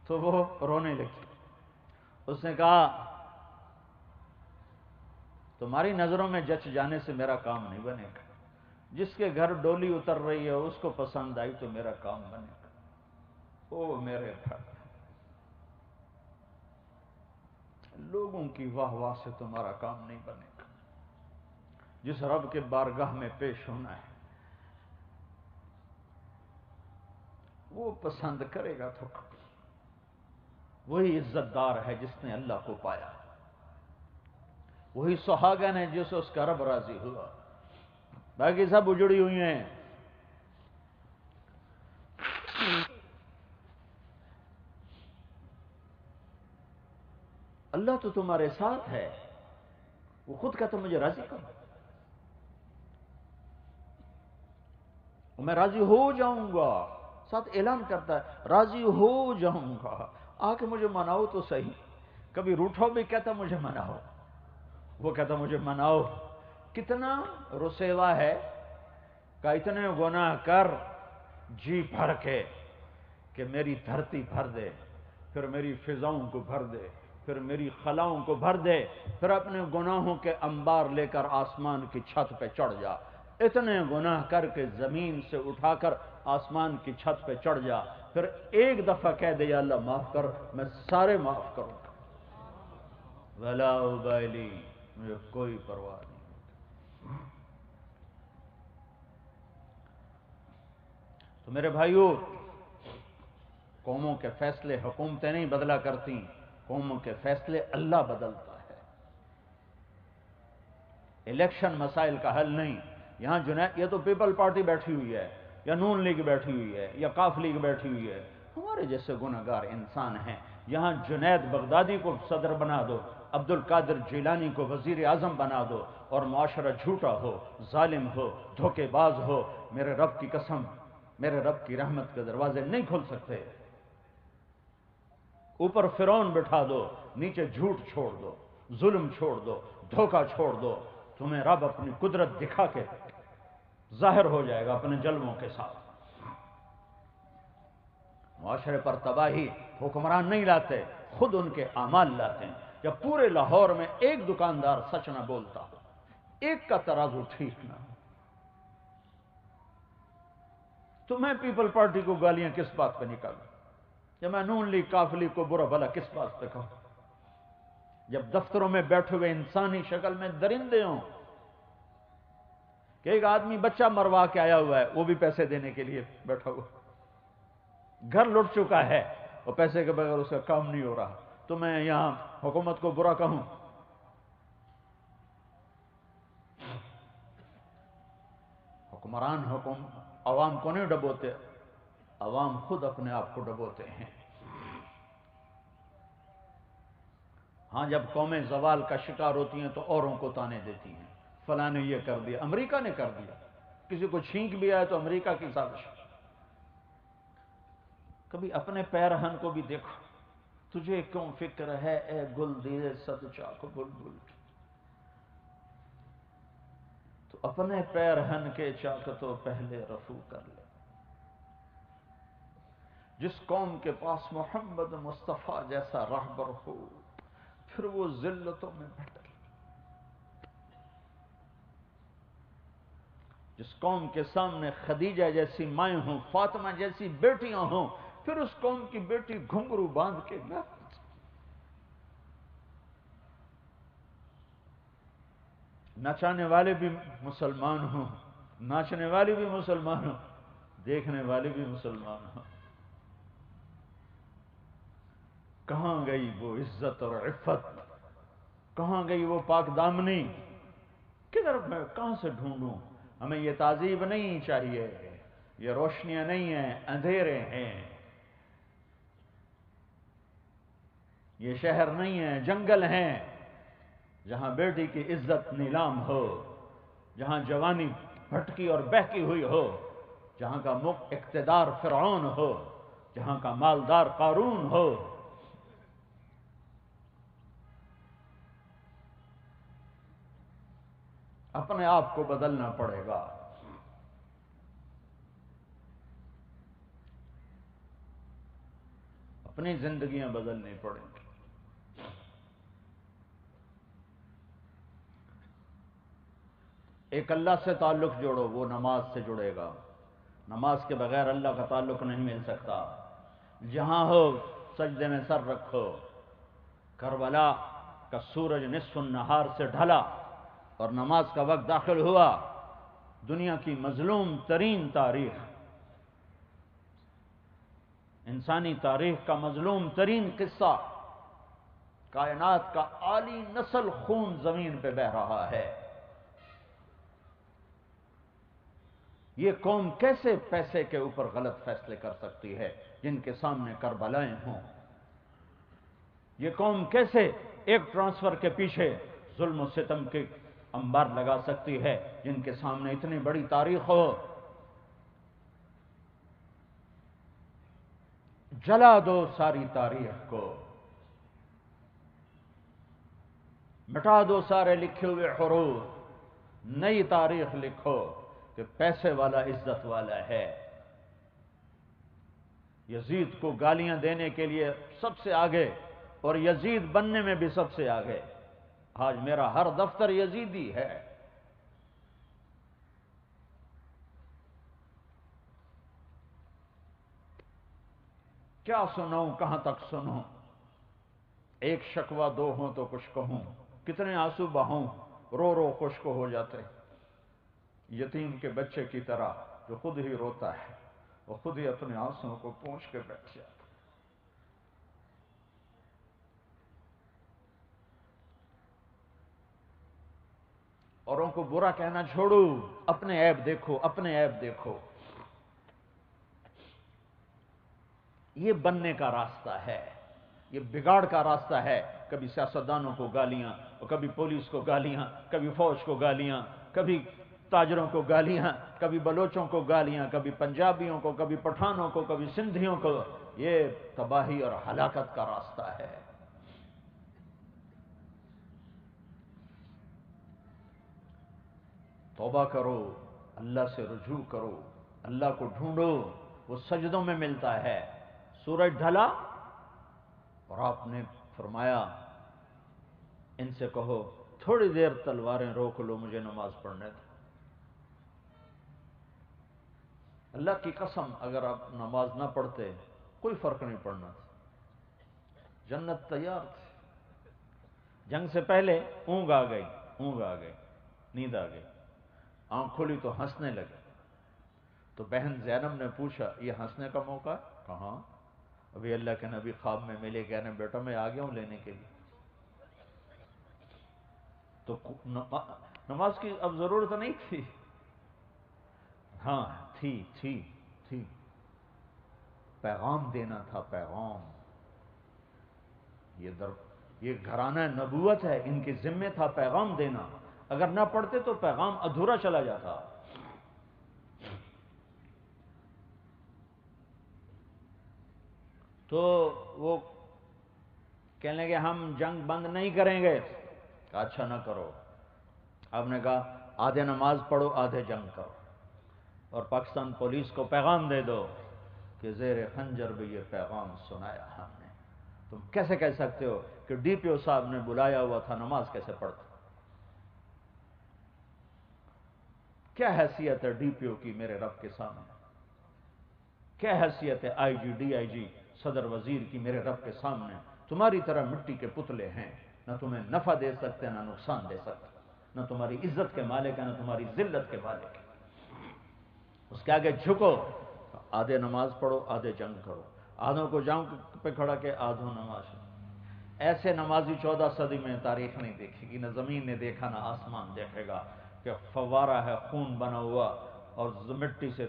تو وہ رونے لگی. اس نے کہا تمہاری نظروں میں جچ جانے سے میرا کام نہیں بنے گا، جس کے گھر ڈولی اتر رہی ہے اس کو پسند آئی تو میرا کام بنے گا۔ او میرے بھائی، لوگوں کی واہ واہ سے تمہارا کام نہیں بنے گا۔ جس رب کے بارگاہ میں پیش ہونا ہے وہ پسند کرے گا تو وہی عزت دار ہے جس نے اللہ کو پایا، وہی سہاگن ہے جس سے اس کا رب راضی ہوا، باقی سب اجڑی ہوئی ہیں۔ اللہ تو تمہارے ساتھ ہے، وہ خود کہتا مجھے راضی کرو، میں راضی ہو جاؤں گا، ساتھ اعلان کرتا ہے راضی ہو جاؤں گا، آ کے مجھے مناؤ تو صحیح۔ کبھی روٹھو بھی کہتا مجھے مناؤ، وہ کہتا مجھے مناؤ۔ کتنا رسیوا ہے کہ اتنے گناہ کر جی بھر کے کہ میری دھرتی بھر دے، پھر میری فضاؤں کو بھر دے، پھر میری خلاؤں کو بھر دے، پھر اپنے گناہوں کے انبار لے کر آسمان کی چھت پہ چڑھ جا۔ اتنے گناہ کر کے زمین سے اٹھا کر آسمان کی چھت پہ چڑھ جا، پھر ایک دفعہ کہہ دے یا اللہ معاف کر، میں سارے معاف کروں گا، ولا ابالی، مجھے کوئی پرواہ نہیں۔ تو میرے بھائیوں، قوموں کے فیصلے حکومتیں نہیں بدلا کرتی، قوموں کے فیصلے اللہ بدلتا ہے۔ الیکشن مسائل کا حل نہیں۔ یہاں جنید، یہ تو پیپل پارٹی بیٹھی ہوئی ہے، یا نون لیگ بیٹھی ہوئی ہے، یا قاف لیگ بیٹھی ہوئی ہے، ہمارے جیسے گنہگار انسان ہیں۔ یہاں جنید بغدادی کو صدر بنا دو، عبد القادر جیلانی کو وزیر اعظم بنا دو، اور معاشرہ جھوٹا ہو، ظالم ہو، دھوکے باز ہو، میرے رب کی قسم، میرے رب کی رحمت کے دروازے نہیں کھل سکتے۔ اوپر فرعون بٹھا دو، نیچے جھوٹ چھوڑ دو، ظلم چھوڑ دو، دھوکہ چھوڑ دو، تمہیں رب اپنی قدرت دکھا کے ظاہر ہو جائے گا اپنے جلووں کے ساتھ۔ معاشرے پر تباہی حکمران نہیں لاتے، خود ان کے اعمال لاتے ہیں۔ جب پورے لاہور میں ایک دکاندار سچ نہ بولتا ہو، ایک کا ترازو ٹھیک نہ ہو، تو میں پیپل پارٹی کو گالیاں کس بات پہ نکالوں؟ یا میں نون لیگ قاف لیگ کو برا بھلا کس بات پہ کہوں؟ جب دفتروں میں بیٹھے ہوئے انسانی شکل میں درندے ہوں، کہ ایک آدمی بچہ مروا کے آیا ہوا ہے، وہ بھی پیسے دینے کے لیے بیٹھا ہوا، گھر لٹ چکا ہے، اور پیسے کے بغیر اس کا کام نہیں ہو رہا، تو میں یہاں حکومت کو برا کہوں؟ حکمران عوام کو نہیں ڈبوتے، عوام خود اپنے آپ کو ڈبوتے ہیں۔ ہاں، جب قومیں زوال کا شکار ہوتی ہیں تو اوروں کو تانے دیتی ہیں، فلاں نے یہ کر دیا، امریکہ نے کر دیا، کسی کو چھینک بھی آئے تو امریکہ کی سازش۔ کبھی اپنے پیرہن کو بھی دیکھو، تجھے کیوں فکر ہے اے گل دیے صد چاک بلبل، تو اپنے پیرہن کے چاک تو پہلے رفو کر لے۔ جس قوم کے پاس محمد مصطفیٰ جیسا رہبر ہو، پھر وہ ذلتوں میں بھٹک۔ جس قوم کے سامنے خدیجہ جیسی مائیں ہوں، فاطمہ جیسی بیٹیاں ہوں، پھر اس قوم کی بیٹی گھنگرو باندھ کے نہ، نچانے والے بھی مسلمان ہوں، ناچنے والے بھی مسلمان ہوں، دیکھنے والے بھی مسلمان ہوں، کہاں گئی وہ عزت اور عفت؟ کہاں گئی وہ پاک دامنی؟ کدھر میں کہاں سے ڈھونڈوں؟ ہمیں یہ تعذیب نہیں چاہیے، یہ روشنیاں نہیں ہیں، اندھیرے ہیں، یہ شہر نہیں ہیں، جنگل ہیں، جہاں بیٹی کی عزت نیلام ہو، جہاں جوانی بھٹکی اور بہکی ہوئی ہو، جہاں کا اقتدار فرعون ہو، جہاں کا مالدار قارون ہو۔ اپنے آپ کو بدلنا پڑے گا۔ اپنی زندگیاں بدلنی پڑیں گی۔ ایک اللہ سے تعلق جوڑو، وہ نماز سے جڑے گا۔ نماز کے بغیر اللہ کا تعلق نہیں مل سکتا۔ جہاں ہو سجدے میں سر رکھو۔ کربلا کا سورج نصف النہار سے ڈھلا اور نماز کا وقت داخل ہوا۔ دنیا کی مظلوم ترین تاریخ، انسانی تاریخ کا مظلوم ترین قصہ، کائنات کا اعلی نسل خون زمین پہ بہہ رہا ہے۔ یہ قوم کیسے پیسے کے اوپر غلط فیصلے کر سکتی ہے جن کے سامنے کربلائیں ہوں؟ یہ قوم کیسے ایک ٹرانسفر کے پیچھے ظلم و ستم کے انبار لگا سکتی ہے جن کے سامنے اتنی بڑی تاریخ ہو؟ جلا دو ساری تاریخ کو، مٹا دو سارے لکھے ہوئے حروف، نئی تاریخ لکھو کہ پیسے والا عزت والا ہے۔ یزید کو گالیاں دینے کے لیے سب سے آگے اور یزید بننے میں بھی سب سے آگے۔ آج میرا ہر دفتر یزیدی ہے۔ کیا سنوں، کہاں تک سنوں؟ ایک شکوہ دو ہوں تو کچھ کہوں، کتنے آنسو بہوں، رو رو خشک ہو جاتے۔ یتیم کے بچے کی طرح جو خود ہی روتا ہے، وہ خود ہی اپنے آنسوؤں کو پوچھ کے بیٹھ جاتا۔ اوروں کو برا کہنا چھوڑو، اپنے عیب دیکھو، اپنے عیب دیکھو۔ یہ بننے کا راستہ ہے، یہ بگاڑ کا راستہ ہے۔ کبھی سیاستدانوں کو گالیاں، اور کبھی پولیس کو گالیاں، کبھی فوج کو گالیاں، کبھی تاجروں کو گالیاں، کبھی بلوچوں کو گالیاں، کبھی پنجابیوں کو، کبھی پٹھانوں کو، کبھی سندھیوں کو۔ یہ تباہی اور ہلاکت کا راستہ ہے۔ توبہ کرو، اللہ سے رجوع کرو، اللہ کو ڈھونڈو، وہ سجدوں میں ملتا ہے۔ سورج ڈھلا اور آپ نے فرمایا ان سے کہو تھوڑی دیر تلواریں روک لو، مجھے نماز پڑھنے دو۔ اللہ کی قسم اگر آپ نماز نہ پڑھتے کوئی فرق نہیں پڑنا تھا، جنت تیار تھی۔ جنگ سے پہلے اونگ آ گئی، نیند آ گئی، آنکھ کھلی تو ہنسنے لگے۔ تو بہن زینب نے پوچھا یہ ہنسنے کا موقع ہے؟ کہاں؟ ابھی اللہ کے نبی خواب میں ملے، کہنے بیٹا میں آ گیا ہوں لینے کے لیے۔ تو نماز کی اب ضرورت نہیں تھی؟ ہاں تھی۔ پیغام دینا تھا، پیغام۔ یہ گھرانہ نبوت ہے، ان کے ذمے تھا پیغام دینا۔ اگر نہ پڑھتے تو پیغام ادھورا چلا جاتا۔ تو وہ کہنے لگے ہم جنگ بند نہیں کریں گے۔ کہا اچھا نہ کرو۔ آپ نے کہا آدھے نماز پڑھو، آدھے جنگ کرو، اور پاکستان پولیس کو پیغام دے دو کہ زیر خنجر بھی یہ پیغام سنایا ہم نے۔ تم کیسے کہہ سکتے ہو کہ ڈی پی او صاحب نے بلایا ہوا تھا، نماز کیسے پڑھتا؟ کیا حیثیت ہے ڈی پی او کی میرے رب کے سامنے؟ کیا حیثیت ہے آئی جی، ڈی آئی جی، صدر وزیر کی میرے رب کے سامنے؟ تمہاری طرح مٹی کے پتلے ہیں، نہ تمہیں نفع دے سکتے نہ نقصان دے سکتے، نہ تمہاری عزت کے مالک ہیں نہ تمہاری ذلت کے مالک ہیں۔ اس کے آگے جھکو، آدھے نماز پڑھو، آدھے جنگ کرو، آدھوں کو جنگ پہ کھڑا کے آدھوں نماز۔ ایسے نمازی 14 صدی میں تاریخ نہیں دیکھے گی، نہ زمین نے دیکھا نہ آسمان دیکھے گا، کہ فوارہ ہے خون بنا ہوا اور مٹی سے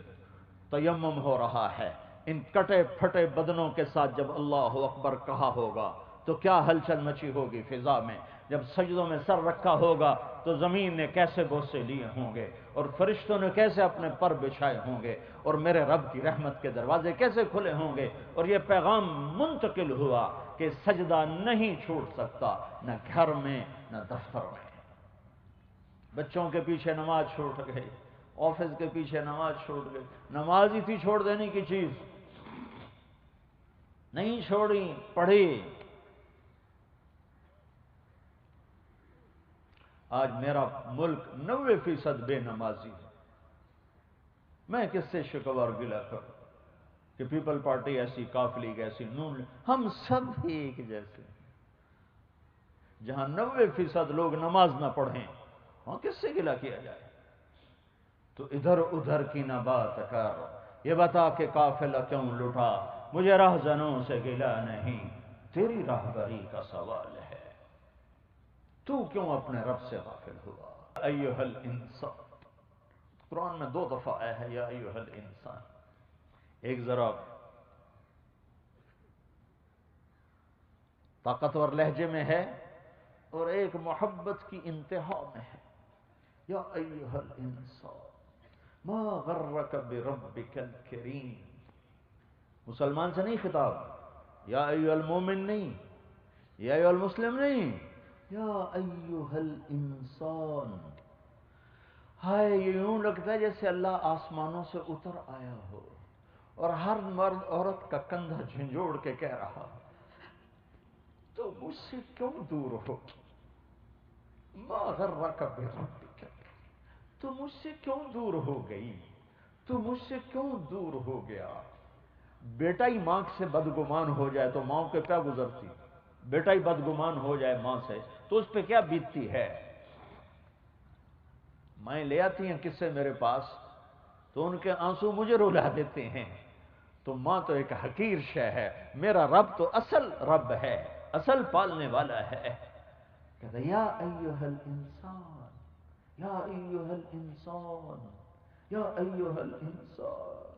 تیمم ہو رہا ہے۔ ان کٹے پھٹے بدنوں کے ساتھ جب اللہ اکبر کہا ہوگا تو کیا ہلچل مچی ہوگی فضا میں؟ جب سجدوں میں سر رکھا ہوگا تو زمین نے کیسے بوسے لیے ہوں گے، اور فرشتوں نے کیسے اپنے پر بچھائے ہوں گے، اور میرے رب کی رحمت کے دروازے کیسے کھلے ہوں گے، اور یہ پیغام منتقل ہوا کہ سجدہ نہیں چھوٹ سکتا، نہ گھر میں نہ دفتر میں۔ بچوں کے پیچھے نماز چھوٹ گئی، آفس کے پیچھے نماز چھوٹ گئی۔ نماز ہی تھی چھوڑ دینے کی چیز، نہیں چھوڑی، پڑھی۔ آج میرا ملک 90% بے نمازی ہے۔ میں کس سے شکوہ اور گلہ کروں کہ پیپل پارٹی ایسی، کاف لیگ ایسی، نون لیگ، ہم سب ایک جیسے ہیں۔ جہاں 90% لوگ نماز نہ پڑھیں وہاں کس سے گلہ کیا جائے؟ تو ادھر ادھر کی نہ بات کر، یہ بتا کہ قافلہ کیوں لٹا، مجھے راہزنوں سے گلہ نہیں، تیری راہبری کا سوال ہے، تو کیوں اپنے رب سے غافل ہوا؟ ایھا الانسان، قرآن میں 2 دفعہ آیا ہے یا ایھا الانسان، ایک ذرا طاقتور لہجے میں ہے اور ایک محبت کی انتہا میں ہے، یا ایھا الانسان ما غرک بربک الکریم۔ مسلمان سے نہیں خطاب، یا ایھا المومن نہیں، یا ایھا المسلم نہیں، یا ایھا الانسان۔ ہائے، یہ یوں لگتا ہے جیسے اللہ آسمانوں سے اتر آیا ہو اور ہر مرد عورت کا کندھا جھنجھوڑ کے کہہ رہا، تو مجھ سے کیوں دور ہو؟ ما غرک بربک، تو مجھ سے کیوں دور ہو گئی؟ تو مجھ سے کیوں دور ہو گیا؟ بیٹا ہی ماں سے بدگمان ہو جائے تو ماں کے کیا گزرتی؟ بیٹا ہی بدگمان ہو جائے ماں سے تو اس پہ کیا بیتتی ہے؟ مائیں لے آتی ہیں کس سے میرے پاس تو ان کے آنسو مجھے رلا دیتے ہیں۔ تو ماں تو ایک حقیر شے ہے، میرا رب تو اصل رب ہے، اصل پالنے والا ہے۔ کہتا یا ایھا الانسان، یا ایھا الانسان، یا ایھا الانسان،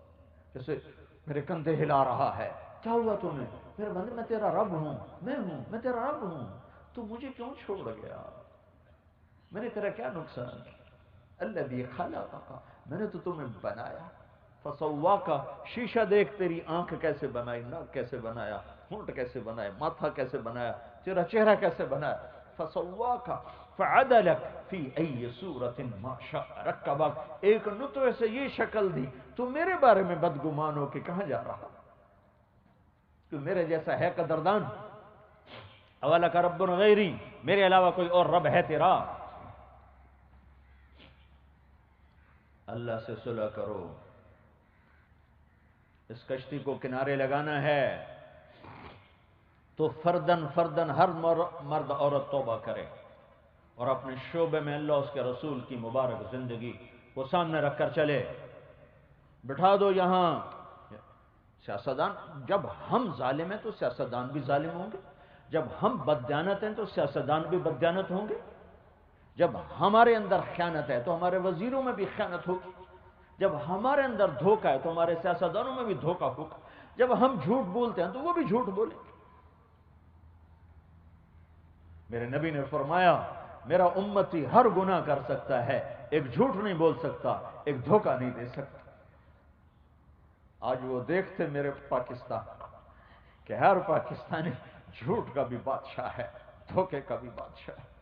جیسے میرے کندھے ہلا رہا ہے، کیا ہوا تمہیں؟ میرے بندے میں تیرا رب ہوں، میں تیرا رب ہوں، تو مجھے کیوں چھوڑ گیا؟ میں نے تیرا کیا نقصان کیا؟ الذی خلقک، میں نے تو تمہیں بنایا، فسواک، شیشہ دیکھ تیری آنکھ کیسے بنائی، ناک کیسے بنایا، ہونٹ کیسے بنائے، ماتھا کیسے بنایا، تیرا چہرہ کیسے بنایا، فسواک فعدلک فی ای صورت ما شاء رکبک، ایک نطفے سے یہ شکل دی، تو میرے بارے میں بدگمان ہو کہ کہاں جا رہا؟ تو میرے جیسا ہے قدردان؟ اولک رب غیری، میرے علاوہ کوئی اور رب ہے تیرا؟ اللہ سے صلح کرو، اس کشتی کو کنارے لگانا ہے تو فردن فردن ہر مرد عورت توبہ کرے اور اپنے شعبے میں اللہ اس کے رسول کی مبارک زندگی کو سامنے رکھ کر چلے۔ بٹھا دو یہاں سیاستدان، جب ہم ظالم ہیں تو سیاستدان بھی ظالم ہوں گے، جب ہم بددیانت ہیں تو سیاستدان بھی بددیانت ہوں گے، جب ہمارے اندر خیانت ہے تو ہمارے وزیروں میں بھی خیانت ہوگی، جب ہمارے اندر دھوکہ ہے تو ہمارے سیاستدانوں میں بھی دھوکہ ہوگا، جب ہم جھوٹ بولتے ہیں تو وہ بھی جھوٹ بولیں گے۔ میرے نبی نے فرمایا میرا امتی ہر گناہ کر سکتا ہے، ایک جھوٹ نہیں بول سکتا، ایک دھوکہ نہیں دے سکتا۔ آج وہ دیکھتے میرے پاکستان کہ ہر پاکستانی جھوٹ کا بھی بادشاہ ہے، دھوکے کا بھی بادشاہ ہے۔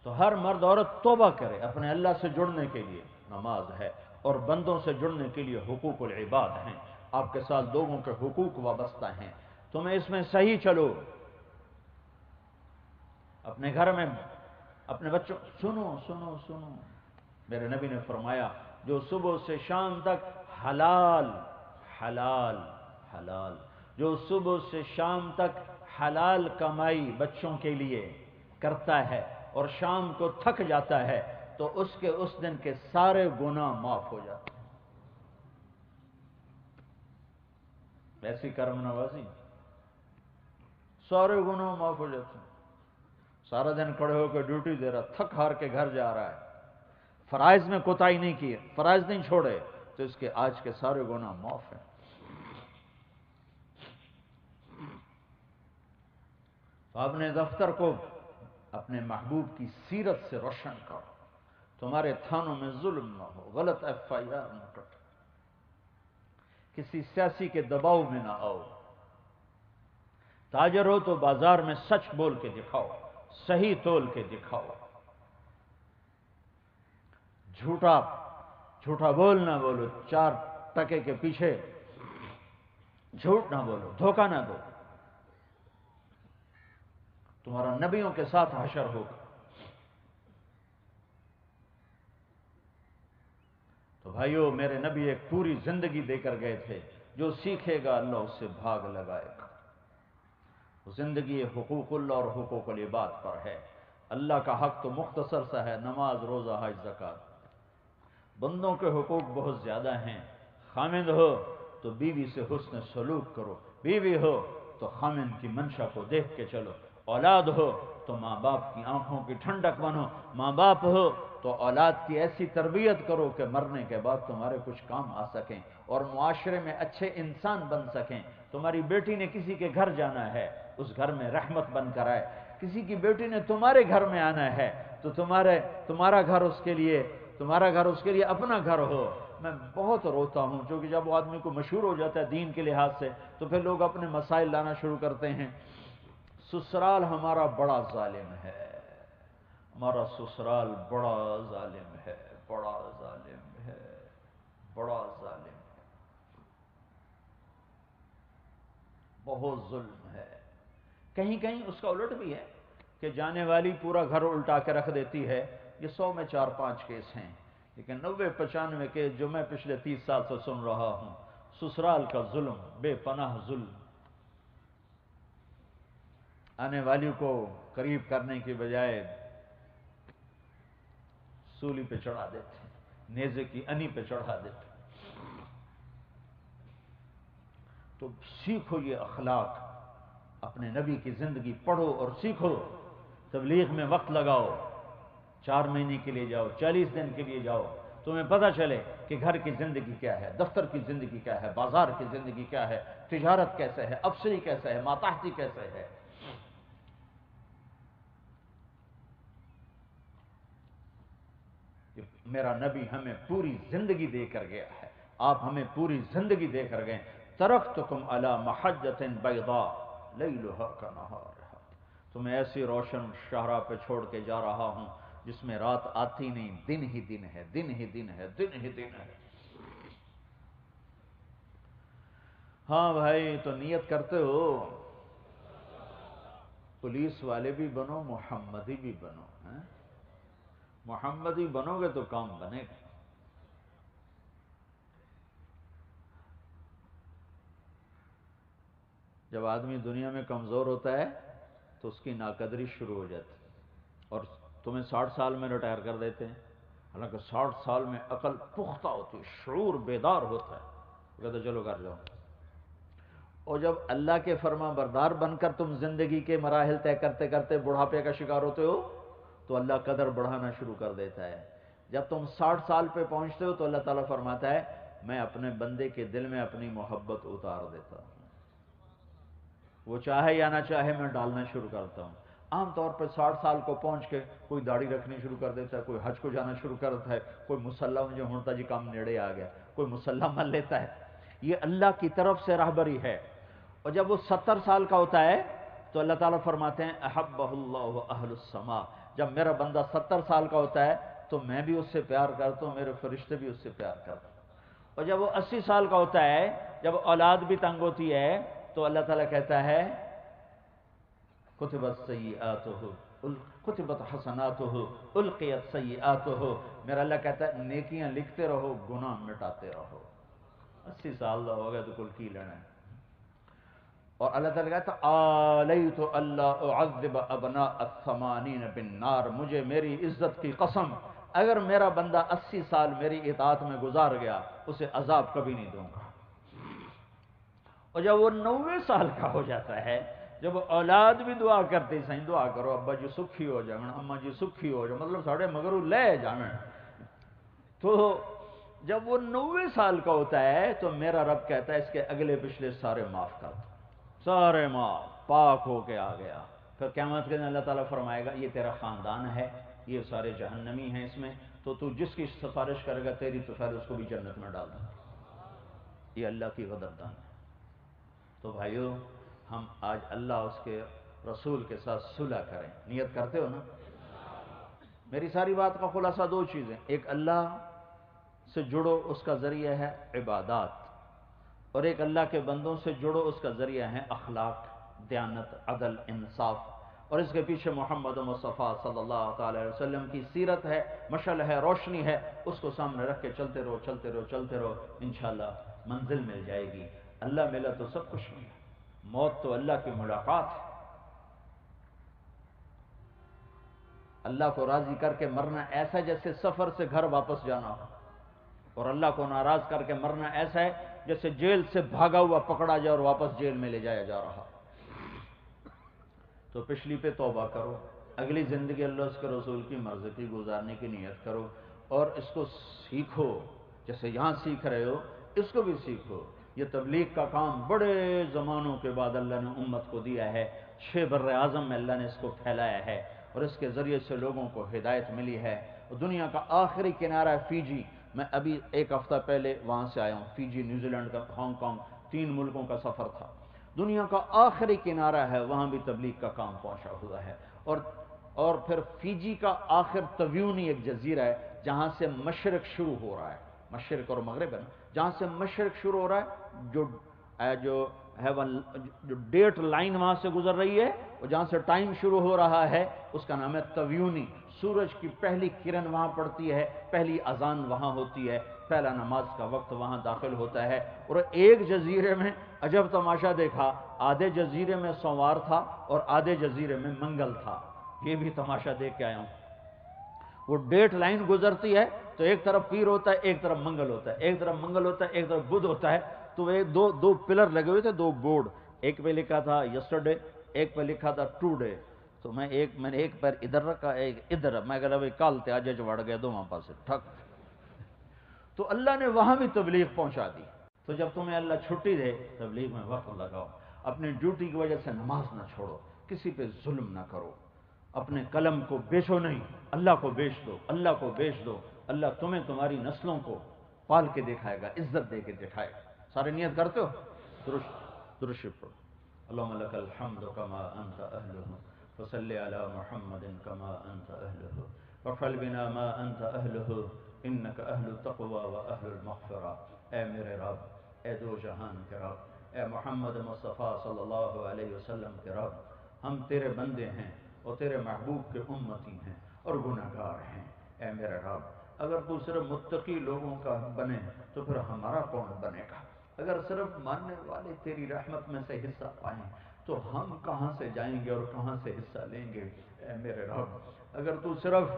تو ہر مرد عورت توبہ کرے، اپنے اللہ سے جڑنے کے لیے نماز ہے اور بندوں سے جڑنے کے لیے حقوق العباد ہیں، آپ کے ساتھ لوگوں کے حقوق وابستہ ہیں، تمہیں اس میں صحیح چلو۔ اپنے گھر میں اپنے بچوں، سنو، میرے نبی نے فرمایا جو صبح سے شام تک حلال حلال حلال، جو صبح سے شام تک حلال کمائی بچوں کے لیے کرتا ہے اور شام کو تھک جاتا ہے تو اس دن کے سارے گناہ معاف ہو جاتے ہیں۔ ایسی کرم نوازی، سارے گناہ معاف ہو جاتے ہیں۔ سارا دن کھڑے ہو کے ڈیوٹی دے رہا، تھک ہار کے گھر جا رہا ہے، فرائض میں کوتاہی نہیں کی، فرائض نہیں چھوڑے تو اس کے آج کے سارے گناہ معاف ہیں۔ تو اپنے دفتر کو اپنے محبوب کی سیرت سے روشن کرو، تمہارے تھانوں میں ظلم نہ ہو، غلط ایف آئی آر نہ کٹے، کسی سیاسی کے دباؤ میں نہ آؤ، تاجر ہو تو بازار میں سچ بول کے دکھاؤ، صحیح تول کے دکھاؤ، جھوٹا بول نہ بولو، 4 ٹکے کے پیچھے جھوٹ نہ بولو، دھوکہ نہ دو، تمہارا نبیوں کے ساتھ حشر ہوگا۔ تو بھائیو، میرے نبی ایک پوری زندگی دے کر گئے تھے، جو سیکھے گا اللہ اس سے بھاگ لگائے گا۔ وہ زندگی حقوق اللہ اور حقوق العباد پر ہے۔ اللہ کا حق تو مختصر سا ہے، نماز، روزہ، حج، زکوٰۃ۔ بندوں کے حقوق بہت زیادہ ہیں۔ خامند ہو تو بیوی سے حسن سلوک کرو، بیوی ہو تو خامند کی منشا کو دیکھ کے چلو، اولاد ہو تو ماں باپ کی آنکھوں کی ٹھنڈک بنو، ماں باپ ہو تو اولاد کی ایسی تربیت کرو کہ مرنے کے بعد تمہارے کچھ کام آ سکیں اور معاشرے میں اچھے انسان بن سکیں۔ تمہاری بیٹی نے کسی کے گھر جانا ہے، اس گھر میں رحمت بن کر آئے۔ کسی کی بیٹی نے تمہارے گھر میں آنا ہے تو تمہارا گھر اس کے لیے اپنا گھر ہو۔ میں بہت روتا ہوں، کیونکہ جب وہ آدمی کو مشہور ہو جاتا ہے دین کے لحاظ سے تو پھر لوگ اپنے مسائل لانا شروع کرتے ہیں۔ سسرال ہمارا بڑا ظالم ہے، ہمارا سسرال بڑا ظالم ہے، بڑا ظالم ہے، بڑا ظالم ہے، بہت ظلم ہے۔ کہیں کہیں اس کا الٹ بھی ہے کہ جانے والی پورا گھر الٹا کے رکھ دیتی ہے۔ یہ 100 میں 4-5 کیس ہیں، لیکن 90-95 کیس جو میں پچھلے 30 سال سے سن رہا ہوں، سسرال کا ظلم، بے پناہ ظلم۔ آنے والی کو قریب کرنے کی بجائے سولی پہ چڑھا دیتے، نیزے کی انی پہ چڑھا دیتے۔ تو سیکھو یہ اخلاق، اپنے نبی کی زندگی پڑھو اور سیکھو، تبلیغ میں وقت لگاؤ، 4 مہینے کے لیے جاؤ، 40 دن کے لیے جاؤ، تمہیں پتہ چلے کہ گھر کی زندگی کیا ہے، دفتر کی زندگی کیا ہے، بازار کی زندگی کیا ہے، تجارت کیسے ہے، افسری کیسے ہے، ماتحتی کیسے ہے۔ میرا نبی ہمیں پوری زندگی دے کر گیا ہے، آپ ہمیں پوری زندگی دے کر گئے۔ ترکتکم علی محجۃ بیضاء لیلھا کنہارھا، تمہیں ایسی روشن شاہراہ پہ چھوڑ کے جا رہا ہوں جس میں رات آتی نہیں، دن ہی دن ہے، دن ہی دن ہے، دن ہی دن ہے۔ ہاں بھائی، تو نیت کرتے ہو پولیس والے بھی بنو، محمدی بھی بنو، محمدی بنو گے تو کام بنے گا۔ جب آدمی دنیا میں کمزور ہوتا ہے تو اس کی ناقدری شروع ہو جاتی ہے، اور تمہیں 60 سال میں ریٹائر کر دیتے ہیں، حالانکہ 60 سال میں عقل پختہ ہوتی ہے، شعور بیدار ہوتا ہے، وہ کہتے چلو گھر جاؤ۔ اور جب اللہ کے فرما بردار بن کر تم زندگی کے مراحل طے کرتے کرتے بڑھاپے کا شکار ہوتے ہو تو اللہ قدر بڑھانا شروع کر دیتا ہے۔ جب تم 60 سال پہ پہنچتے ہو تو اللہ تعالیٰ فرماتا ہے میں اپنے بندے کے دل میں اپنی محبت اتار دیتا ہوں، وہ چاہے یا نہ چاہے میں ڈالنا شروع کرتا ہوں۔ عام طور پر 60 سال کو پہنچ کے کوئی داڑھی رکھنی شروع کر دیتا ہے، کوئی حج کو جانا شروع کرتا ہے، کوئی مسلح میں جو ہوتا جی کام نیڑے آ گیا، کوئی مسلح مان لیتا ہے۔ یہ اللہ کی طرف سے راہبری ہے۔ اور جب وہ 70 سال کا ہوتا ہے تو اللہ تعالیٰ فرماتے ہیں احبہ اللہ اہل السماء، جب میرا بندہ 70 سال کا ہوتا ہے تو میں بھی اس سے پیار کرتا ہوں، میرے فرشتے بھی اس سے پیار کرتے ہیں۔ اور جب وہ 80 سال کا ہوتا ہے، جب اولاد بھی تنگ ہوتی ہے تو اللہ تعالیٰ کہتا ہے کتبت سیئاتہ کتبت حسناتہ القیت سیئاتہ، میرا اللہ کہتا ہے نیکیاں لکھتے رہو، گناہ مٹاتے رہو۔ 80 سال کا ہو گیا تو کل کی لینا ہے۔ اور اللہ تعالیٰ کہتا ہے آلیت اللہ اعذب ابناء الثمانین بالنار، مجھے میری عزت کی قسم اگر میرا بندہ 80 سال میری اطاعت میں گزار گیا اسے عذاب کبھی نہیں دوں گا۔ اور جب وہ 90 سال کا ہو جاتا ہے، جب اولاد بھی دعا کرتی سائیں دعا کرو ابا جی سکھی ہو جائیں، اما جی سکھی ہو جائیں، مطلب ساڑھے مگرو لے جانا، تو جب وہ 90 سال کا ہوتا ہے تو میرا رب کہتا ہے اس کے اگلے پچھلے سارے معاف کر دو، سارے معاف، پاک ہو کے آ گیا۔ پھر قیامت کے دن اللہ تعالیٰ فرمائے گا یہ تیرا خاندان ہے، یہ سارے جہنمی ہیں اس میں، تو جس کی سفارش کرے گا تیری تو پھر اس کو بھی جنت میں ڈال دیں۔ یہ اللہ کی قدردان ہے۔ تو بھائیو، ہم آج اللہ اس کے رسول کے ساتھ صلح کریں، نیت کرتے ہو نا؟ میری ساری بات کا خلاصہ 2 چیزیں، ایک اللہ سے جڑو، اس کا ذریعہ ہے عبادات، اور ایک اللہ کے بندوں سے جڑو، اس کا ذریعہ ہے اخلاق، دیانت، عدل، انصاف، اور اس کے پیچھے محمد مصطفیٰ صلی اللہ تعالی علیہ وسلم کی سیرت ہے، مشعل ہے، روشنی ہے، اس کو سامنے رکھ کے چلتے رہو چلتے رہو چلتے رہو، انشاءاللہ منزل مل جائے گی۔ اللہ ملا تو سب کچھ ملا، موت تو اللہ کی ملاقات ہے۔ اللہ کو راضی کر کے مرنا ایسا جیسے سفر سے گھر واپس جانا ہو، اور اللہ کو ناراض کر کے مرنا ایسا ہے جیسے جیل سے بھاگا ہوا پکڑا جائے اور واپس جیل میں لے جایا جا رہا۔ تو پچھلی پہ توبہ کرو، اگلی زندگی اللہ اس کے رسول کی مرضی کی گزارنے کی نیت کرو، اور اس کو سیکھو، جیسے یہاں سیکھ رہے ہو اس کو بھی سیکھو۔ یہ تبلیغ کا کام بڑے زمانوں کے بعد اللہ نے امت کو دیا ہے، 6 بر اعظم میں اللہ نے اس کو پھیلایا ہے، اور اس کے ذریعے سے لوگوں کو ہدایت ملی ہے۔ اور دنیا کا آخری کنارہ ہے فیجی، میں ابھی ایک ہفتہ پہلے وہاں سے آیا ہوں، فیجی، نیوزی لینڈ کا، ہانگ کانگ، 3 ملکوں کا سفر تھا۔ دنیا کا آخری کنارہ ہے، وہاں بھی تبلیغ کا کام پہنچا ہوا ہے۔ اور پھر فیجی کا آخر تیونی ایک جزیرہ ہے جہاں سے مشرق شروع ہو رہا ہے، مشرق اور مغرب ہے نا، جہاں سے مشرق شروع ہو رہا ہے، جو ڈیٹ لائن وہاں سے گزر رہی ہے، اور جہاں سے ٹائم شروع ہو رہا ہے اس کا نام ہے تیونی۔ سورج کی پہلی کرن وہاں پڑتی ہے، پہلی اذان وہاں ہوتی ہے، پہلا نماز کا وقت وہاں داخل ہوتا ہے۔ اور ایک جزیرے میں عجب تماشا دیکھا، آدھے جزیرے میں سوموار تھا اور آدھے جزیرے میں منگل تھا۔ یہ بھی تماشا دیکھ کے آیا ہوں۔ وہ ڈیٹ لائن گزرتی ہے تو ایک طرف پیر ہوتا ہے، ایک طرف منگل ہوتا ہے، ایک طرف منگل ہوتا ہے، ایک طرف بدھ ہوتا ہے۔ تو وہ دو پلر لگے ہوئے تھے، 2 بورڈ، ایک پہ لکھا تھا یسٹرڈے، ایک پہ لکھا تھا ٹوڈے۔ تو میں نے ایک پیر ادھر رکھا، ایک ادھر، میں کہا بھائی کل تے اج وڑ گئے دونوں پاسے ٹھک۔ تو اللہ نے وہاں بھی تبلیغ پہنچا دی۔ تو جب تمہیں اللہ چھٹی دے، تبلیغ میں وقت لگاؤ، اپنی ڈیوٹی کی وجہ سے نماز نہ چھوڑو، کسی پہ ظلم نہ کرو، اپنے قلم کو بیچو نہیں، اللہ کو بیچ دو، اللہ کو بیچ دو۔ اللہ تمہیں تمہاری نسلوں کو پال کے دکھائے گا، عزت دے کے دکھائے گا۔ سارے نیت کرتے ہو؟ درشت پڑھو۔ اللہم لک الحمد کما انت اہلہ، فصلی علی محمد کما انت اہلہ، وافعل بنا ما انت اہلہ، انک اہل التقوی و اہل المغفرہ۔ اے میرے رب، اے دو جہان کے رب، اے محمد مصطفیٰ صلی اللہ علیہ وسلم کے رب، ہم تیرے بندے ہیں اور تیرے محبوب کے امتی ہیں اور گناہگار ہیں۔ اے میرے رب، اگر تو صرف متقی لوگوں کا بنے تو پھر ہمارا کون بنے گا؟ اگر صرف ماننے والے تیری رحمت میں سے حصہ پائیں تو ہم کہاں سے جائیں گے اور کہاں سے حصہ لیں گے؟ اے میرے رب، اگر تو صرف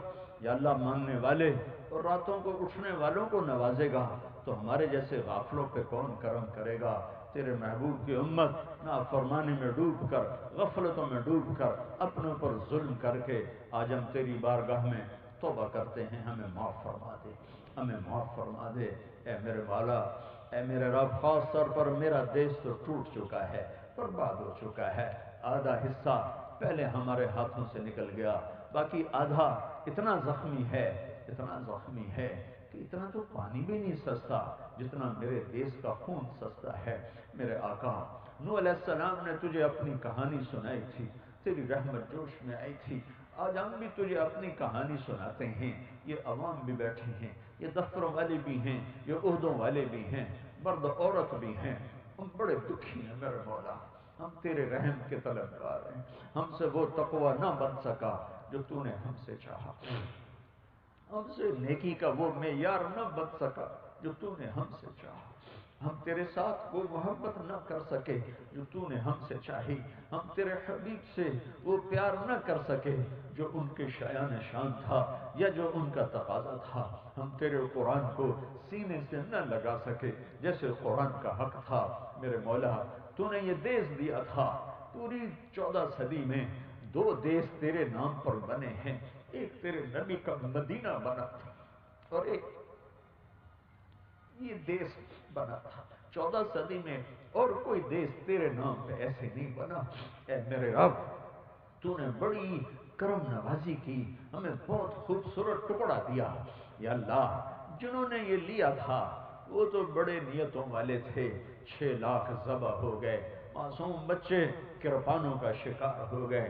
یا اللہ ماننے والے اور راتوں کو اٹھنے والوں کو نوازے گا تو ہمارے جیسے غافلوں پہ کون کرم کرے گا؟ تیرے محبوب کی امت نافرمانی میں ڈوب کر، غفلتوں میں ڈوب کر، اپنے پر ظلم کر کے آج ہم تیری بارگاہ میں توبہ کرتے ہیں، ہمیں معاف فرما دے، ہمیں معاف فرما دے۔ اے میرے مولا، اے میرے رب، خاص طور پر میرا دیش تو ٹوٹ چکا ہے، برباد ہو چکا ہے، آدھا حصہ پہلے ہمارے ہاتھوں سے نکل گیا، باقی آدھا اتنا زخمی ہے، اتنا زخمی ہے کہ اتنا تو پانی بھی نہیں سستا جتنا میرے دیس کا خون سستا ہے۔ میرے آقا، نوح علیہ السلام نے تجھے اپنی کہانی سنائی تھی، تیری رحمت جوش میں آئی تھی، آج ہم بھی تجھے اپنی کہانی سناتے ہیں۔ یہ عوام بھی بیٹھے ہیں، یہ دفتروں والے بھی ہیں، یہ عہدوں والے بھی ہیں، مرد عورت بھی ہیں، ہم بڑے دکھی ہیں میرے مولا، ہم تیرے رحم کے طلبگار ہیں، ہم سے وہ تقوی نہ بن سکا جو تو نے ہم سے چاہا، ہم سے نیکی کا وہ معیار نہ بن سکا جو تو نے ہم سے چاہا، ہم تیرے ساتھ وہ محبت نہ کر سکے جو تو نے ہم سے چاہی، ہم تیرے حبیب سے وہ پیار نہ کر سکے جو ان کے شایان شان تھا یا جو ان کا تقاضا تھا، ہم تیرے قرآن کو سینے سے نہ لگا سکے جیسے قرآن کا حق تھا۔ میرے مولا، تو نے یہ دیس دیا تھا، پوری 14 صدی میں 2 دیس تیرے نام پر بنے ہیں، ایک تیرے نبی کا مدینہ بنا تھا اور ایک یہ دیس بنا تھا 14 صدی میں، اور کوئی دیس تیرے نام پہ ایسے نہیں بنا۔ اے میرے رب، تو نے بڑی کرم نوازی کی، ہمیں بہت خوبصورت ٹکڑا دیا۔ یا اللہ، جنہوں نے یہ لیا تھا وہ تو بڑے نیتوں والے تھے، 6 لاکھ ذبح ہو گئے، معصوم بچے کرپانوں کا شکار ہو گئے،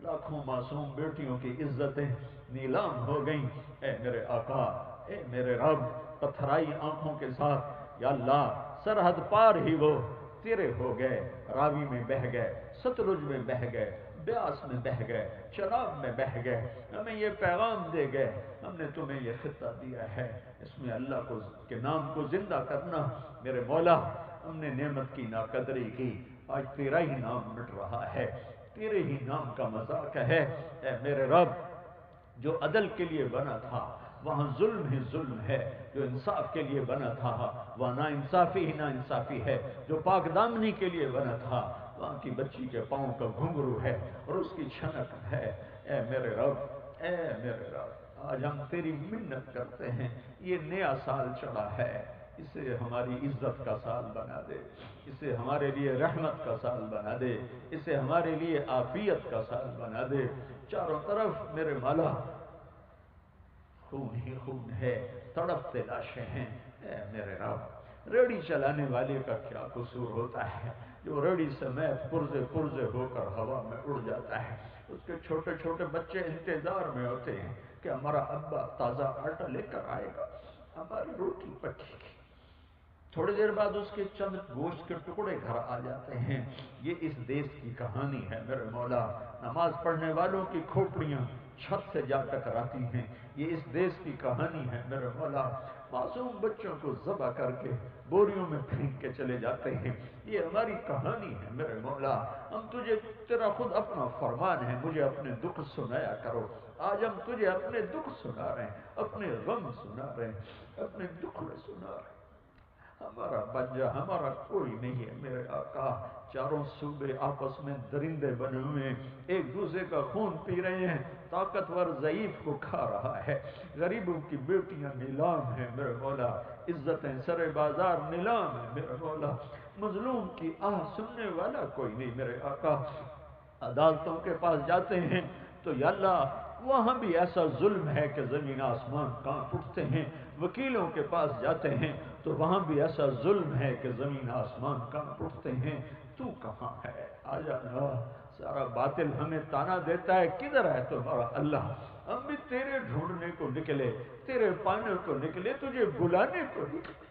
لاکھوں معصوم بیٹیوں کی عزتیں نیلام ہو گئیں۔ اے میرے آقا، اے میرے رب، پتھرائی آنکھوں کے ساتھ یا اللہ سرحد پار ہی وہ تیرے ہو گئے، راوی میں بہ گئے، ستلج میں بہ گئے، بیاس میں بہ گئے، چناب میں بہ گئے، ہمیں یہ پیغام دے گئے، ہم نے تمہیں یہ خطہ دیا ہے، اس میں اللہ کے نام کو زندہ کرنا۔ میرے مولا، ہم نے نعمت کی ناقدری کی، آج تیرا ہی نام مٹ رہا ہے، تیرے ہی نام کا مذاق ہے۔ اے میرے رب، جو عدل کے لیے بنا تھا وہاں ظلم ہی ظلم ہے، جو انصاف کے لیے بنا تھا وہاں نا انصافی ہی نا انصافی ہے، جو پاک دامنی کے لیے بنا تھا وہاں کی بچی کے پاؤں کا گھنگرو ہے اور اس کی چھنک ہے۔ اے میرے رب، اے میرے رب، آج ہم تیری منت کرتے ہیں، یہ نیا سال چڑھا ہے، اسے ہماری عزت کا سال بنا دے، اسے ہمارے لیے رحمت کا سال بنا دے، اسے ہمارے لیے عافیت کا سال بنا دے۔ چاروں طرف میرے مولا خون ہی خون ہے، تڑپتے لاشیں ہیں۔ اے میرے رب، ریڑھی چلانے والے کا کیا قصور ہوتا ہے جو ریڑھی سمیت پرزے پرزے ہو کر ہوا میں اڑ جاتا ہے؟ اس کے چھوٹے چھوٹے بچے انتظار میں ہوتے ہیں کہ ہمارا ابا تازہ آٹا لے کر آئے گا، ہماری روٹی پکے گی۔ تھوڑی دیر بعد اس کے چند گوشت کے ٹکڑے گھر آ جاتے ہیں۔ یہ اس دیش کی کہانی ہے میرے مولا۔ نماز پڑھنے والوں کی کھوپڑیاں چھت سے جا ٹکراتی ہیں، یہ اس دیش کی کہانی ہے میرے مولا۔ معصوم بچوں کو ذبح کر کے بوریوں میں پھینک کے چلے جاتے ہیں، یہ ہماری کہانی ہے میرے مولا۔ ہم تجھے، تیرا خود اپنا فرمان ہے، مجھے اپنے دکھ سنایا کرو۔ آج ہم تجھے اپنے دکھ سنا رہے ہیں، اپنے غم سنا رہے ہیں، اپنے دکھ میں سنا رہے ہیں۔ ہمارا بنجا ہمارا کوئی نہیں ہے میرے آقا، چاروں صوبے آپس میں درندے بنے ہوئے ہیں، ایک دوسرے کا خون پی رہے ہیں، طاقتور ضعیف کو کھا رہا ہے، غریبوں کی بیٹیاں نیلام ہیں میرے مولا، عزتیں سر بازار نیلام ہیں میرے مولا، مظلوم کی آہ سننے والا کوئی نہیں میرے آقا۔ عدالتوں کے پاس جاتے ہیں تو یا اللہ وہاں بھی ایسا ظلم ہے کہ زمین آسمان کانپ اٹھتے ہیں، وکیلوں کے پاس جاتے ہیں تو وہاں بھی ایسا ظلم ہے کہ زمین آسمان کانپ اٹھتے ہیں۔ تو کہاں ہے؟ آ جانا۔ سارا باطل ہمیں تانا دیتا ہے، کدھر ہے تمہارا اللہ؟ ہم بھی تیرے ڈھونڈنے کو نکلے، تیرے پانے کو نکلے، تجھے بلانے کو نکلے۔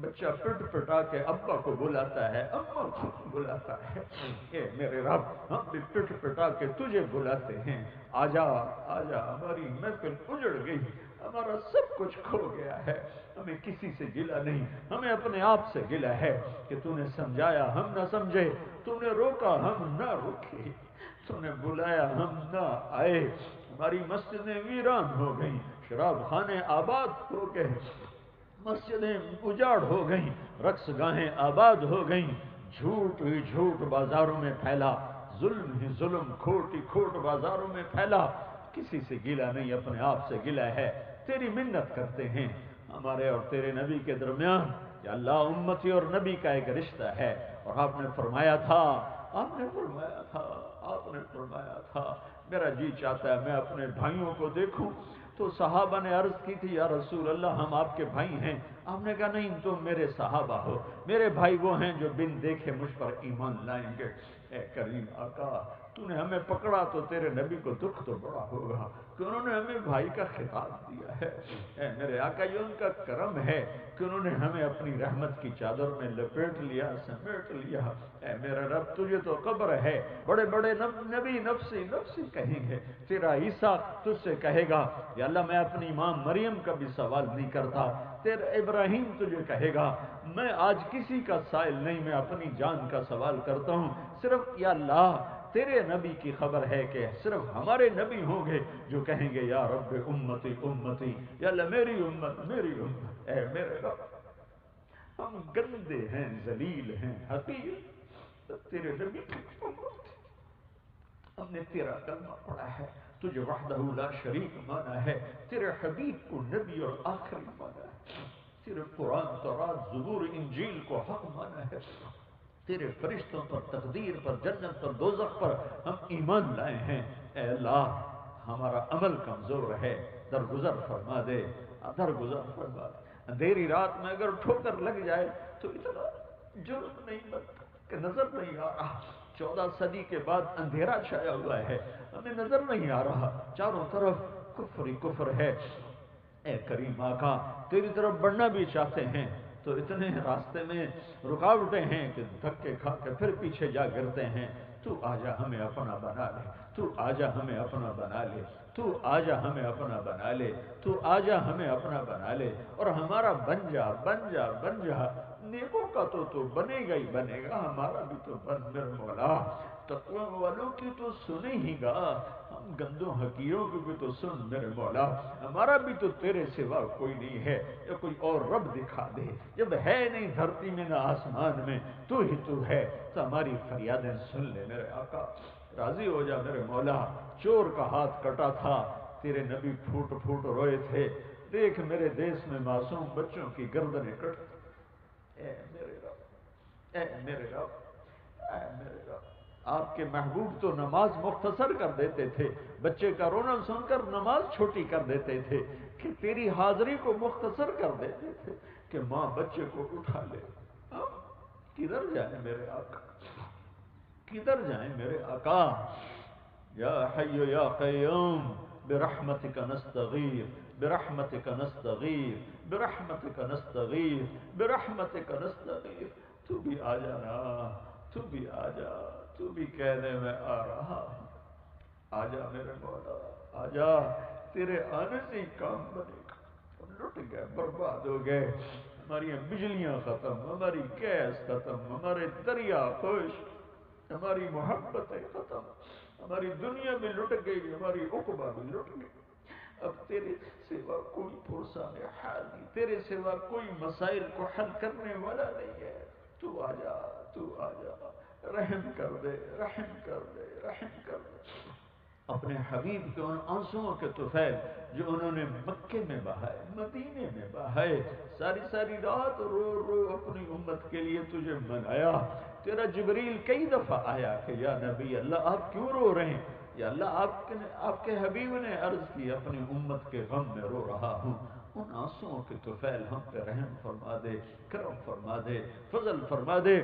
بچہ پٹ پٹا کے ابا کو بلاتا ہے، اماں کو بلاتا ہے۔ اے میرے رب، ہم بھی پٹ پٹا کے تجھے بلاتے ہیں، آجا آجا۔ ہماری محفل اجڑ گئی، ہمارا سب کچھ کھو گیا ہے، ہمیں کسی سے گلہ نہیں، ہمیں اپنے آپ سے گلہ ہے کہ تو نے سمجھایا ہم نہ سمجھے، تو نے روکا ہم نہ روکے، تو نے بلایا ہم نہ آئے۔ ہماری مسجدیں ویران ہو گئیں، شراب خانے آباد ہو گئے، مسجدیں اجاڑ ہو گئیں، رقص گاہیں آباد ہو گئیں، جھوٹ ہی جھوٹ بازاروں میں پھیلا، ظلم ہی ظلم، کھوٹ ہی کھوٹ بازاروں میں پھیلا۔ کسی سے گلہ نہیں، اپنے آپ سے گلہ ہے۔ تیری منت کرتے ہیں ہمارے اور تیرے نبی کے درمیان کہ اللہ، امتی اور نبی کا ایک رشتہ ہے، اور آپ نے فرمایا تھا، آپ نے فرمایا تھا، آپ نے فرمایا تھا، میرا جی چاہتا ہے میں اپنے بھائیوں کو دیکھوں۔ تو صحابہ نے عرض کی تھی، یا رسول اللہ ہم آپ کے بھائی ہیں۔ آپ نے کہا نہیں، تم میرے صحابہ ہو، میرے بھائی وہ ہیں جو بن دیکھے مجھ پر ایمان لائیں گے۔ اے کریم آقا، تو نے ہمیں پکڑا تو تیرے نبی کو دکھ تو بڑا ہوگا کہ انہوں نے ہمیں بھائی کا خطاب دیا ہے۔ اے میرے آقا، یہ ان کا کرم ہے کہ انہوں نے ہمیں اپنی رحمت کی چادر میں لپیٹ لیا، سمیٹ لیا۔ اے میرے رب، تجھے تو خبر ہے بڑے بڑے نبی نفسی نفسی کہیں گے، تیرا عیسیٰ تجھ سے کہے گا یا اللہ میں اپنی ماں مریم کا بھی سوال نہیں کرتا، تیرا ابراہیم تجھے کہے گا میں آج کسی کا سائل نہیں، میں اپنی جان کا سوال کرتا ہوں، صرف یا اللہ تیرے نبی کی خبر ہے کہ صرف ہمارے نبی ہوں گے جو کہیں گے یا رب امتی امتی، یا اللہ میری امت میری امت۔ اے میرے رب، ہم گندے ہیں، ذلیل ہیں، حقیر، تیرے نبی کی امت، ہم نے تیرا کلمہ پڑھا ہے، تجھے وحدہ لا شریک مانا ہے، تیرے حبیب کو نبی اور آخری مانا ہے، تیرے قرآن تورات زبور انجیل کو حق مانا ہے، تیرے فرشتوں پر، تقدیر پر، جنت پر، دوزخ پر ہم ایمان لائے ہیں۔ اے اللہ، ہمارا عمل کمزور ہے، درگزر فرما دے، درگزر فرما دے۔ اندھیری رات میں اگر ٹھوکر لگ جائے تو اتنا جرم نہیں بنتا کہ نظر نہیں آ رہا۔ 14 صدی کے بعد اندھیرا چھایا ہوا ہے، ہمیں نظر نہیں آ رہا، چاروں طرف کفر ہی کفر ہے۔ اے کریم آقا، تیری طرف بڑھنا بھی چاہتے ہیں تو تو اتنے راستے میں رکاوٹیں ہیں کہ دھکے کھا کے پھر پیچھے جا گرتے ہیں. تو آجا ہمیں اپنا بنا لے, تو آجا ہمیں اپنا بنا لے, تو آجا ہمیں اپنا بنا لے, تو آجا ہمیں اپنا بنا لے, اور ہمارا بن جا بن جا بن جا. نیکوں کا تو بنے گا ہی بنے گا, ہمارا بھی تو بن میرے مولا. تقوی والوں کی تو سنے ہی گا, ہم گندوں حقیروں کی بھی تو سن میرے مولا. ہمارا بھی تو تیرے سوا کوئی نہیں ہے, یا کوئی اور رب دکھا دے. جب ہے نہیں دھرتی میں نہ آسمان میں, تو ہی تو ہے, تو ہماری فریادیں سن لے میرے آقا. راضی ہو جا میرے مولا. چور کا ہاتھ کٹا تھا, تیرے نبی پھوٹ پھوٹ روئے تھے. دیکھ میرے دیس میں معصوم بچوں کی گردنیں کٹ. اے میرے رب, اے میرے رب, اے میرے رب. آپ کے محبوب تو نماز مختصر کر دیتے تھے, بچے کا رونا سن کر نماز چھوٹی کر دیتے تھے, کہ تیری حاضری کو مختصر کر دیتے تھے کہ ماں بچے کو اٹھا لے. کدھر جائیں میرے آقا, کدھر جائیں میرے آقا. یا حی یا قیوم برحمتک نستغیث, برحمتک نستغیث, برحمتک نستغیث, برحمتک نستغیث. تو بھی آ جانا, تو بھی آ جا, تو بھی کہنے میں آ رہا ہوں. آ جا میرے مولا, آ جا. تیرے آنے سے ہی کام بنے گا. ہم لٹ گئے, برباد ہو گئے, ہماری بجلیاں ختم, ہماری گیس ختم, ہمارے دریا خشک, ہماری محبتیں ختم, ہماری دنیا بھی لٹ گئی, ہماری عقبہ بھی لٹ گئی. اب تیرے سوا کوئی پرسان حال نہیں, تیرے سوا کوئی مسائل کو حل کرنے والا نہیں ہے. تو آ جا, تو آ جا, رحم کر دے, رحم کر دے, رحم کر دے. اپنے حبیب کے ان آنسوؤں کے طفیل جو انہوں نے مکے میں بہائے, مدینے میں بہائے, ساری ساری رات رو رو اپنی امت کے لیے تجھے منایا. تیرا جبریل کئی دفعہ آیا کہ یا نبی اللہ آپ کیوں رو رہے ہیں. یا اللہ آپ کے حبیب نے عرض کی اپنی امت کے غم میں رو رہا ہوں. ان آنسوؤں کے طفیل ہم پہ رحم فرما دے, کرم فرما دے, فضل فرما دے.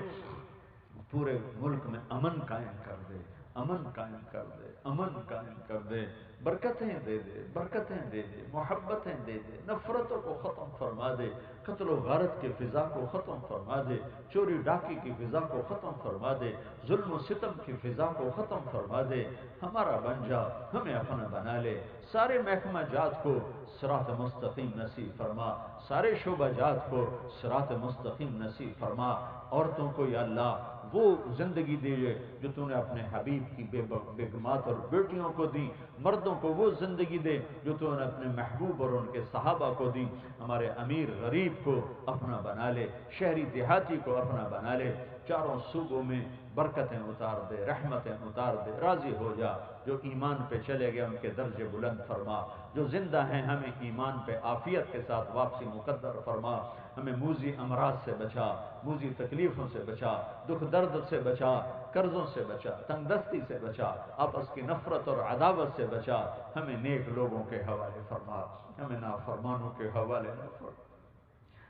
پورے ملک میں امن قائم کر دے, امن قائم کر دے, امن قائم کر دے. برکتیں دے دے, برکتیں دے دے, محبتیں دے دے, نفرتوں کو ختم فرما دے, قتل و غارت کی فضا کو ختم فرما دے, چوری ڈاکی کی فضا کو ختم فرما دے, ظلم و ستم کی فضا کو ختم فرما دے. ہمارا بن جا, ہمیں اپنا بنا لے. سارے محکمہ جات کو صراط مستقیم نصیب فرما, سارے شعبہ جات کو صراط مستقیم نصیب فرما. عورتوں کو یا اللہ وہ زندگی دے جو تو نے اپنے حبیب کی بیگمات اور بیٹیوں کو دی. مردوں کو وہ زندگی دے جو تو نے اپنے محبوب اور ان کے صحابہ کو دی. ہمارے امیر غریب کو اپنا بنا لے, شہری دیہاتی کو اپنا بنا لے. چاروں صوبوں میں برکتیں اتار دے, رحمتیں اتار دے. راضی ہو جا. جو ایمان پہ چلے گئے ان کے درجے بلند فرما, جو زندہ ہیں ہمیں ایمان پہ عافیت کے ساتھ واپسی مقدر فرما. ہمیں موذی امراض سے بچا, موذی تکلیفوں سے بچا, دکھ درد سے بچا, قرضوں سے بچا, تنگ دستی سے بچا, آپس کی نفرت اور عداوت سے بچا. ہمیں نیک لوگوں کے حوالے فرما, ہمیں نافرمانوں کے حوالے نہ فرما,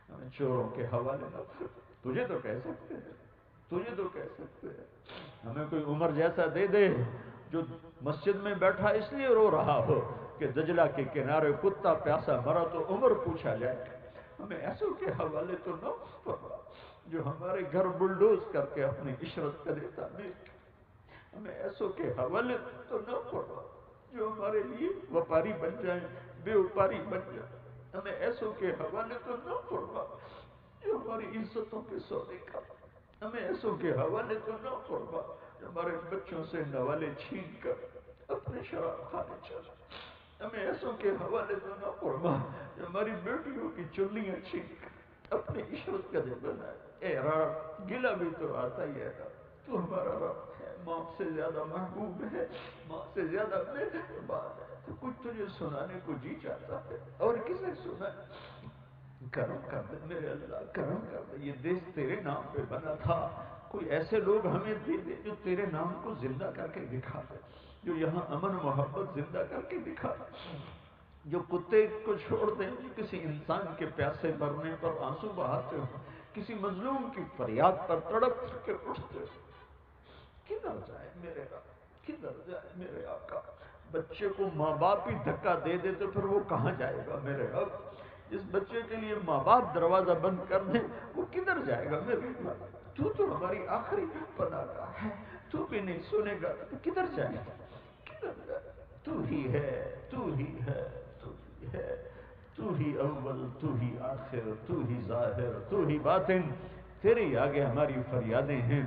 ہمیں چوروں کے حوالے نہ فرما. تجھے تو کہہ سکتے ہیں, تجھے تو کہہ سکتے ہیں. ہمیں کوئی عمر جیسا دے دے جو مسجد میں بیٹھا اس لیے رو رہا ہو کہ دجلہ کے کنارے کتا پیاسا مرا تو عمر پوچھا جائے. ہمیں ایسوں کے حوالے تو نہ فرما جو ہمارے گھر بلڈوز کر کے اپنی عشرت کرے تعمیر. ہمیں ایسوں کے حوالے تو نہ فرما جو ہمارے لیے وپاری بن جائیں, بے وپاری بن جائیں. ہمیں ایسوں کے حوالے تو نہ فرما جو ہماری عزتوں کے سودے کر. ہمیں ایسوں کے حوالے تو نہ فرما جو ہمارے بچوں سے نوالے چھین کر اپنے شراب خانے چلا. ہمیں ایسوں کے حوالے تو نہ فرما جو ہماری بیٹیوں کی چلیاں چھین کر اپنی عشرت کا دل بنائے. اے رب گلہ بھی تو آتا ہی ہے رب, تو ہمارا رب ہے, ماں سے زیادہ محبوب ہے, ماں سے زیادہ مہربان ہے. تو کچھ تجھے سنانے کو جی چاہتا ہے اور کسے سنائے. کرم کر دے میرے اللہ, کرم کر دے. یہ دیش تیرے نام پہ بنا تھا, کوئی ایسے لوگ ہمیں دے دے جو تیرے نام کو زندہ کر کے دکھا دے, جو یہاں امن محبت زندہ کر کے دکھا دے. جو کتے کو چھوڑ دیں جو کسی انسان کے پیاسے مرنے پر آنسو بہاتے ہوں, کسی مظلوم کی فریاد پر تڑپ کے اٹھتے ہوں. کدھر جائے میرے رب, کدھر جائے میرے آقا. بچے کو ماں باپ ہی دھکا دے دے تو پھر وہ کہاں جائے گا میرے رب. جس بچے کے لیے ماں باپ دروازہ بند کر دیں وہ کدھر جائے گا؟ میرے تو ہماری آخری پناہ گاہ ہے، تو بھی نہیں سنے گا تو کدھر جائے گا؟ کدھر جائے گا؟ تو ہی ہے، تو ہی ہے، تو ہی ہے، تو ہی اول، تو ہی آخر، تو ہی ظاہر، تو ہی باطن، تیرے آگے ہماری فریادیں ہیں،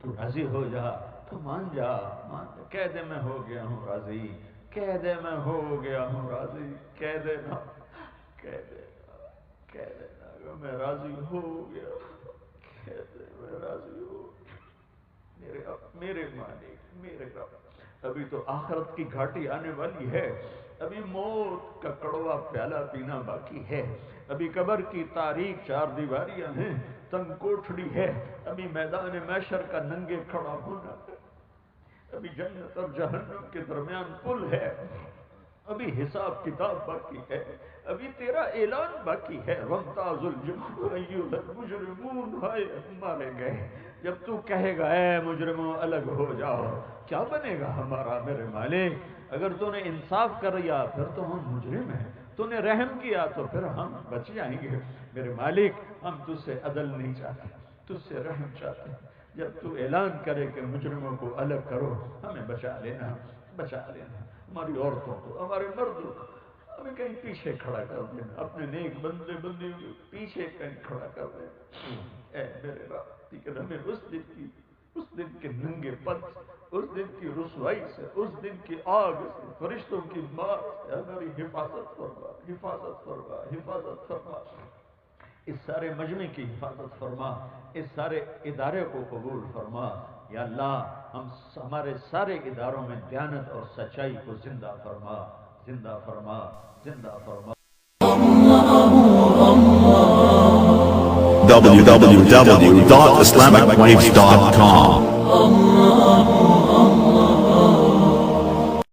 تو راضی ہو جا، تو مان جا، مان جا، کہہ دے میں ہو گیا ہوں راضی، کہہ دے میں ہو گیا ہوں راضی، کہہ دینا، کہہ دینا، کہہ دینا کہ میں راضی ہو گیا، کہہ دے میں راضی ہو گیا، میرے رب، میرے مالک، میرے رب۔ ابھی تو آخرت کی گھاٹی آنے والی ہے، ابھی موت کا کڑوا پیالہ پینا باقی ہے، ابھی قبر کی تاریک چار دیواریاں ہیں، تنگ کوٹھڑی ہے، ابھی میدان محشر کا ننگے کھڑا ہونا ہے، ابھی جنت اور جہنم کے درمیان پل ہے، ابھی حساب کتاب باقی ہے، ابھی تیرا اعلان باقی ہے، وَامْتَازُ الْيَوْمَ أَيُّهَا الْمُجْرِمُونَ، ہائے ہم مارے گئے۔ جب تو کہے گا اے مجرموں الگ ہو جاؤ، کیا بنے گا ہمارا میرے مالک؟ اگر تو نے انصاف کر ریا پھر تو ہم مجرم ہیں، تو نے رحم کیا تو پھر ہم بچ جائیں گے میرے مالک۔ ہم تجھ سے عدل نہیں چاہتے، تجھ سے رحم چاہتے ہیں، جب تو اعلان کرے کہ مجرموں کو الگ کرو ہمیں بچا لینا، بچا لینا، ہماری عورتوں کو، ہمارے مردوں کو، ہمیں کہیں پیچھے کھڑا کر دینا، اپنے نیک بندے بندیوں کو پیچھے کہیں کھڑا کر دینا اے میرے رب، لیکن ہمیں اس دن کے ننگے پد، اس دن کی رسوائی سے، اس دن کی آگ سے، فرشتوں کی مار سے ہماری حفاظت فرما، حفاظت فرما، حفاظت فرما، اس سارے مجمع کی حفاظت فرما، اس سارے ادارے کو قبول فرما یا اللہ۔ ہمارے سارے اداروں میں دیانت اور سچائی کو زندہ فرما، زندہ فرما، زندہ فرما۔ www.islamicwaves.com